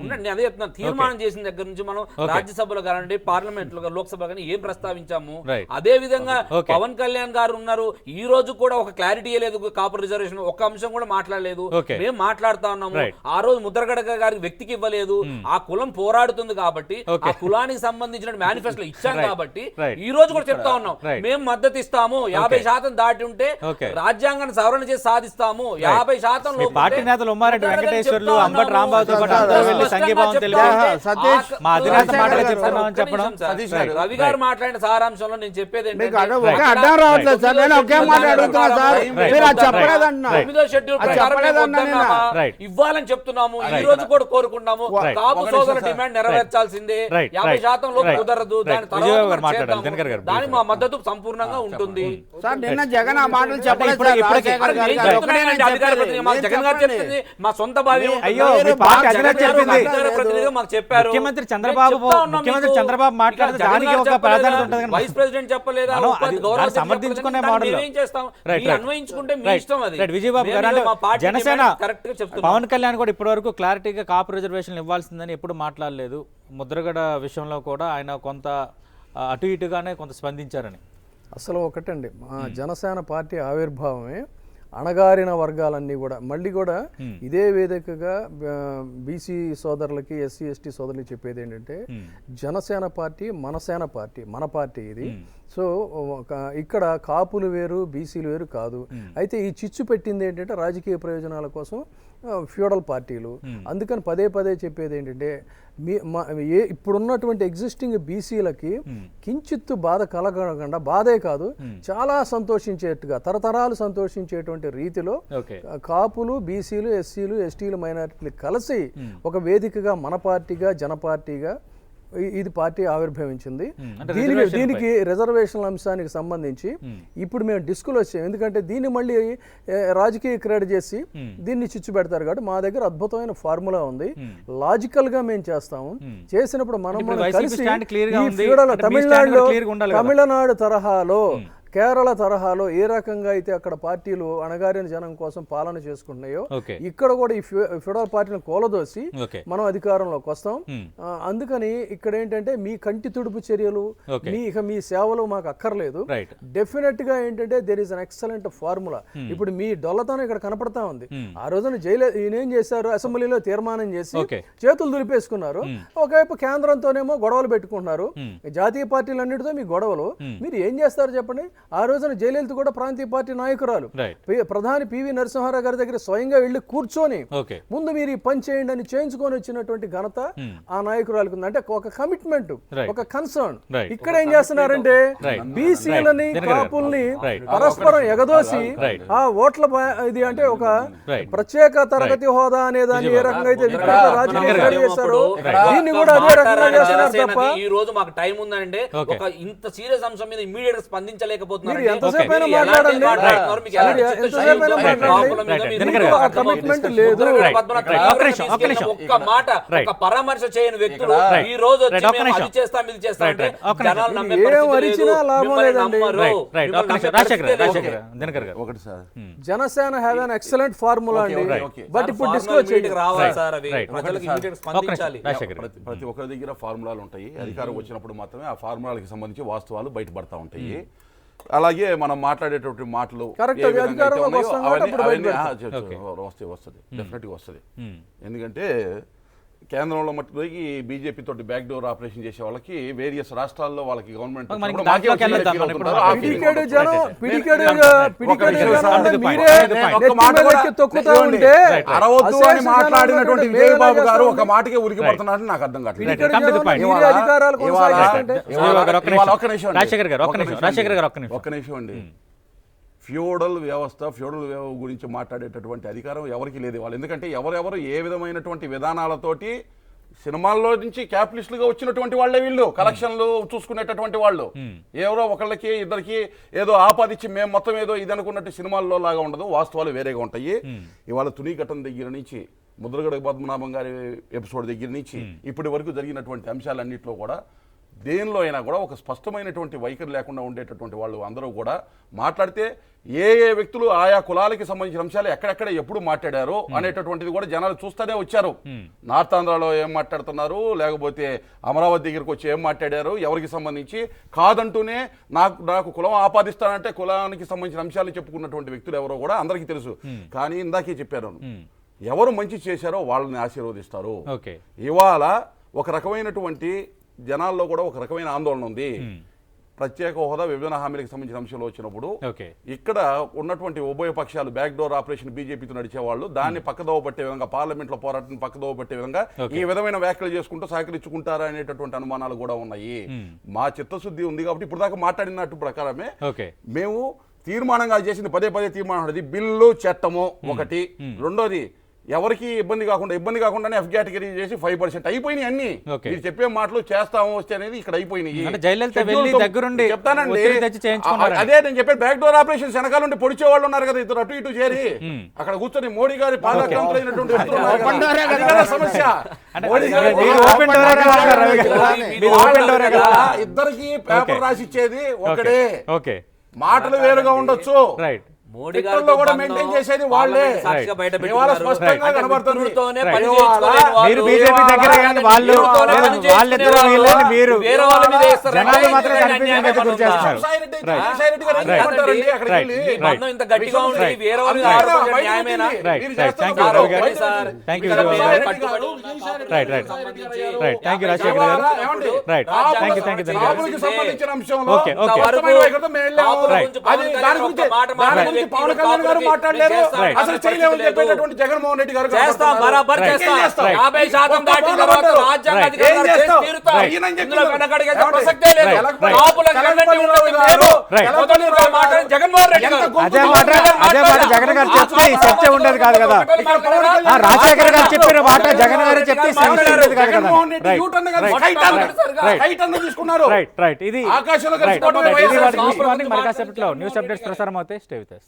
ఉండండి, అదే చెప్తున్నాను. తీర్మానం చేసిన దగ్గర నుంచి మనం రాజ్యసభలో కానివ్వండి, పార్లమెంట్ లో, లోక్సభ కానీ ఏం ప్రస్తావించాము. అదే విధంగా పవన్ కళ్యాణ్ గారు ఉన్నారు, ఈ రోజు కూడా ఒక క్లారిటీ లేదు. కాపు రిజర్వేషన్ ఒక్క అంశం కూడా మాట్లాడలేదు. మేము మాట్లాడుతా ఉన్నాము. ఆ రోజు ముద్రగడ గారికి వ్యక్తికి ఇవ్వలేదు. ఆ కులం పోరాడుతుంది కాబట్టి, ఆ కులానికి సంబంధించిన మేనిఫెస్టో ఇచ్చాం కాబట్టి ఈ రోజు కూడా చెప్తా ఉన్నాం, మేము మద్దతు ఇస్తాము. 50% దాటి ఉంటే రాజ్యాంగాన్ని సవరణ చేసి సాధిస్తాము. 50%
పార్టీ నేతలు ఉమ్మారెడ్డి వెంకటేశ్వర్లు, అంబటి రాంబాబుతో పాటు అందరూ వెళ్ళి సంఘీభావం తెలిపారు. మా అధినేత మాటలే చెప్తున్నామని చెప్పడం.
రవి గారు మాట్లాడిన సారాంశంలో నేను చెప్పేది ఏంటంటే, 9వ షెడ్యూల్ ఇవ్వాలని చెప్తున్నాము. ఈ రోజు కూడా కోరుకున్నాము. కాపు సోదరుల డిమాండ్ నెరవేర్చాల్సిందే. 50% లోపు కుదరదు. దాని మా మద్దతు సంపూర్ణంగా ఉంటుంది.
సార్ నిన్న జగన్ ఆ మాటలు చెప్పలేదు.
జగన్ గారు చెప్తుంది మా సొంత భావి. ప్రతినిధిగా మాకు చెప్పారు.
ముఖ్యమంత్రి చంద్రబాబు మాట్లాడితే దానికి ఒక ప్రాధాన్యత ఉంటుంది.
వైస్ ప్రెసిడెంట్ చెప్పలేదా?
సమర్థించుకునే మోడల్
అన్వయించుకుంటే మీ ఇష్టం. అది
విజయబాబు గారు అంటే జనసేన పవన్ కళ్యాణ్ కూడా ఇప్పటి వరకు క్లారిటీగా కాపు రిజర్వేషన్లు ఇవ్వాల్సిందని ఎప్పుడు మాట్లాడలేదు. ముద్రగడ విషయంలో కూడా ఆయన కొంత అటు ఇటుగానే కొంత స్పందించారని.
అసలు ఒకటండి, మా జనసేన పార్టీ ఆవిర్భావమే అణగారిన వర్గాలన్నీ కూడా మళ్ళీ కూడా ఇదే వేదికగా బీసీ సోదరులకి, ఎస్సీ ఎస్టీ సోదరులకి చెప్పేది ఏంటంటే, జనసేన పార్టీ మనసేన పార్టీ, మన పార్టీ ఇది. సో ఇక్కడ కాపులు వేరు, బీసీలు వేరు కాదు. అయితే ఈ చిచ్చు పెట్టింది ఏంటంటే రాజకీయ ప్రయోజనాల కోసం ఫ్యూడల్ పార్టీలు. అందుకని పదే పదే చెప్పేది ఏంటంటే, ఇప్పుడున్నటువంటి ఎగ్జిస్టింగ్ బీసీలకి కించిత్తు బాధ కలగకుండా, బాధే కాదు చాలా సంతోషించేట్టుగా, తరతరాలు సంతోషించేటువంటి రీతిలో కాపులు, బీసీలు, ఎస్సీలు, ఎస్టీలు, మైనారిటీలు కలిసి ఒక వేదికగా మన పార్టీగా, జన పార్టీగా ఇది పార్టీ ఆవిర్భవించింది. దీనికి రిజర్వేషన్ల అంశానికి సంబంధించి ఇప్పుడు మేము డిస్కులు వచ్చాం. ఎందుకంటే దీన్ని మళ్ళీ రాజకీయ క్రీడ చేసి దీన్ని చిచ్చు పెడతారు కాబట్టి మా దగ్గర అద్భుతమైన ఫార్ములా ఉంది. లాజికల్ గా మేము చేస్తాము. చేసినప్పుడు మనం కలిసి తమిళనాడు తరహాలో కేరళ తరహాలో ఏ రకంగా అయితే అక్కడ పార్టీలు అణగారిన జనం కోసం పాలన చేసుకుంటున్నాయో
ఓకే
ఇక్కడ కూడా ఈ ఫెడరల్ పార్టీని కూలదోసి
ఓకే
మనం అధికారంలోకి వస్తాం. అందుకని ఇక్కడ ఏంటంటే మీ కంటి తుడుపు చర్యలు, మీ సేవలు మాకు అక్కర్లేదు.
రైట్
డెఫినెట్ గా ఏంటంటే there is an excellent formula. ఇప్పుడు మీ డొల్లతనం ఇక్కడ కనపడతా ఉంది. ఆ రోజున ఈయనేం చేశారు, అసెంబ్లీలో తీర్మానం చేసి చేతులు దులిపేసుకున్నారు. ఒకవైపు కేంద్రంతోనేమో గొడవలు పెట్టుకుంటున్నారు, జాతీయ పార్టీలన్నిటితో మీ గొడవలు. మీరు ఏం చేస్తారు చెప్పండి? ఆ రోజున జయలలిత కూడా ప్రాంతీయ పార్టీ నాయకురాలు, ప్రధాని పివి నరసింహారావు గారి దగ్గర స్వయంగా వెళ్లి కూర్చొని ముందు మీరు ఈ పని చేయండి అని చేయించుకొని వచ్చినటువంటి ఘనత ఆ నాయకురాలకు ఉంది. అంటే ఒక కమిట్మెంట్, ఒక కన్సర్న్. ఇక్కడ ఏం చేస్తున్నారంటే బీసీలని, కాపుల్ని పరస్పరం ఎగదోసి ఆ ఓట్ల ఇది అంటే ఒక ప్రత్యేక తరగతి హోదా అనే దాన్ని ఏ రకంగా అయితే రాజకీయాలు చేశారో దీన్ని కూడా అదే రకంగా చేస్తున్నారు తప్ప.
ఈ రోజు మాకు టైం ఉందంటే ఒక ఇంత సీరియస్ అంశం మీద ఇమీడియట్ గా స్పందించలేకపోతున్నారు.
ఎంతసేపైనా మాట్లాడండి, కమిట్మెంట్ లేదు.
ఒక్క మాట, ఒక పరామర్శ చేయని వ్యక్తులు ఈ రోజు అది చేస్తాం ఇది చేస్తాం అంటే జనాలు నమ్మే పరిస్థితి లేదు.
ఒకటి sir,
Janasena have an excellent formula అండి, బట్ ఇప్పుడు డిస్క్లోజ్ చేయండి.
రావాలి సార్, అవి ప్రజలకు ఇమీడియట్ స్పందించాలి.
ప్రతి ఒక్కరి దగ్గర ఫార్ములాలు ఉంటాయి. అధికారం వచ్చినప్పుడు మాత్రమే ఆ ఫార్ములాలకు సంబంధించి వాస్తవాలు బయటపడతా ఉంటాయి. అలాగే మనం మాట్లాడేటువంటి మాటలు వస్తుంది, డెఫినెట్గా వస్తుంది. ఎందుకంటే కేంద్రంలో మట్టుకి బీజేపీ తోటి బ్యాక్ డోర్ ఆపరేషన్ చేసే వాళ్ళకి వేరియస్ రాష్ట్రాల్లో వాళ్ళకి గవర్నమెంట్ మాట్లాడినటువంటి విజయబాబు గారు ఒక మాటకే ఉరికి పడుతున్నారని నాకు అర్థం కావట్లేదు. ఒక్క నిమిషం అండి. ఫ్యూడల్ వ్యవస్థ గురించి మాట్లాడేటటువంటి అధికారం ఎవరికి లేదు వాళ్ళు. ఎందుకంటే ఎవరెవరు ఏ విధమైనటువంటి విధానాలతోటి సినిమాల్లో నుంచి క్యాపిటలిస్టులుగా వచ్చినటువంటి వాళ్ళే వీళ్ళు, కలెక్షన్లు చూసుకునేటటువంటి వాళ్ళు. ఎవరో ఒకళ్ళకి ఇద్దరికి ఏదో ఆపాదించి మేము మొత్తం ఏదో ఇది అనుకున్నట్టు సినిమాల్లో లాగా ఉండదు, వాస్తవాలు వేరేగా ఉంటాయి. ఇవాళ తుని ఘటన దగ్గర నుంచి, ముద్రగడ పద్మనాభం గారి ఎపిసోడ్ దగ్గర నుంచి ఇప్పటి వరకు జరిగినటువంటి అంశాలన్నింటిలో కూడా దేనిలో అయినా కూడా ఒక స్పష్టమైనటువంటి వైఖరి లేకుండా ఉండేటటువంటి వాళ్ళు అందరూ కూడా మాట్లాడితే ఏ వ్యక్తులు ఆయా కులాలకి సంబంధించిన అంశాలు ఎక్కడెక్కడ ఎప్పుడు మాట్లాడారు అనేటటువంటిది కూడా జనాలు చూస్తూనే వచ్చారు. నార్త్ ఆంధ్రాలో ఏం మాట్లాడుతున్నారు, లేకపోతే అమరావతి దగ్గరికి వచ్చి ఏం మాట్లాడారు, ఎవరికి సంబంధించి కాదంటూనే నాకు కులం ఆపాదిస్తానంటే కులానికి సంబంధించిన అంశాలు చెప్పుకున్నటువంటి వ్యక్తులు ఎవరో కూడా అందరికీ తెలుసు. కానీ ఇందాకే చెప్పారు, ఎవరు మంచి చేశారో వాళ్ళని ఆశీర్వదిస్తారు. ఇవాళ ఒక రకమైనటువంటి జనాల్లో కూడా ఒక రకమైన ఆందోళన ఉంది. ప్రత్యేక హోదా, విభజన హామీలకు సంబంధించిన అంశాలు వచ్చినప్పుడు ఇక్కడ ఉన్నటువంటి ఉభయ పక్షాలు బ్యాక్ డోర్ ఆపరేషన్ బీజేపీతో నడిచేవాళ్ళు దాన్ని పక్కదోవ పట్టే విధంగా, పార్లమెంట్ లో పోరాటాన్ని పక్కదోవ పట్టే విధంగా ఈ విధమైన వ్యాఖ్యలు చేసుకుంటూ సహకరించుకుంటారా అనేటటువంటి అనుమానాలు కూడా ఉన్నాయి. మా చిత్తశుద్ధి ఉంది కాబట్టి ఇప్పుడు దాకా మాట్లాడినట్టు ప్రకారమే మేము తీర్మానంగా చేసింది పదే తీర్మానం. బిల్లు చట్టము ఒకటి, రెండోది ఎవరికి ఇబ్బంది కాకుండానే ఎఫ్ కేటగిరీ చేసి 5% అయిపోయినాయి అన్ని. మీరు చెప్పే మాటలు చేస్తాము వస్తే అనేది ఇక్కడ అయిపోయినాయి. చెప్తానండి, అదే నేను చెప్పే బ్యాక్ డోర్ ఆపరేషన్ వెనకాల నుండి పొడిచే వాళ్ళు ఉన్నారు కదా, ఇద్దరు అటు ఇటు చేరి అక్కడ కూర్చొని మోడీ గారి పాదక్రాంతులైనటువంటి సమస్య. ఇద్దరికి పేపర్ రాసి ఇచ్చేది ఒకటే, మాటలు వేరుగా ఉండొచ్చు, మోడీ గారితో కూడా మెయింటైన్ చేసేది వాళ్ళే. ఇవాళ స్పష్టంగా కనబడుతుంది.
మీరు బీజేపీ దగ్గర కానీ వాళ్ళు వాళ్ళిద్దరూ మీరు జనాలు మాత్రం కన్ఫ్యూజన్ అయితే గురి చేస్తున్నారు.
ఇంత గట్టిగా ఉంది, వేరే వాళ్ళు న్యాయమేనా?
థ్యాంక్ యూ రవి గారు, థ్యాంక్ యూ విజయ్ గారు, right right right, thank you Rajasekhar గారు, రైట్ థ్యాంక్ యూ
సంబంధించిన అంశంలో
ఓకే ఓకే
పవన్ కళ్యాణ్ గారు మాట్లాడలేరు, అసలు చేయలేమని చెప్పేటటువంటి జగన్మోహన్ రెడ్డి గారు
చేస్తాం, బరాబర్ చేస్తాం. 50% దాటిన తర్వాత రాజ్యాంగ అధికారాలు చేసి తీరుతాం. ఇందులో వెనకడిగే ప్రసక్తే లేదు. కాపులకు ఎలాంటి ఉండదు లేదు. మొదటి మాట జగన్మోహన్ రెడ్డి గారు
అదే మాట జగన్ గారు చెప్తే ఈ చర్చ ఉండేది కాదు కదా. రాజశేఖర్ గారు చెప్పిన మాట జగన్ గారు చెప్తే సమస్య ఉండేది కాదు కదా. రైట్ రైట్, ఇది
ఆకాశంలో
మరి కాసేపట్లో న్యూస్ అప్డేట్స్ ప్రసారం అవుతాయి. Stay with us.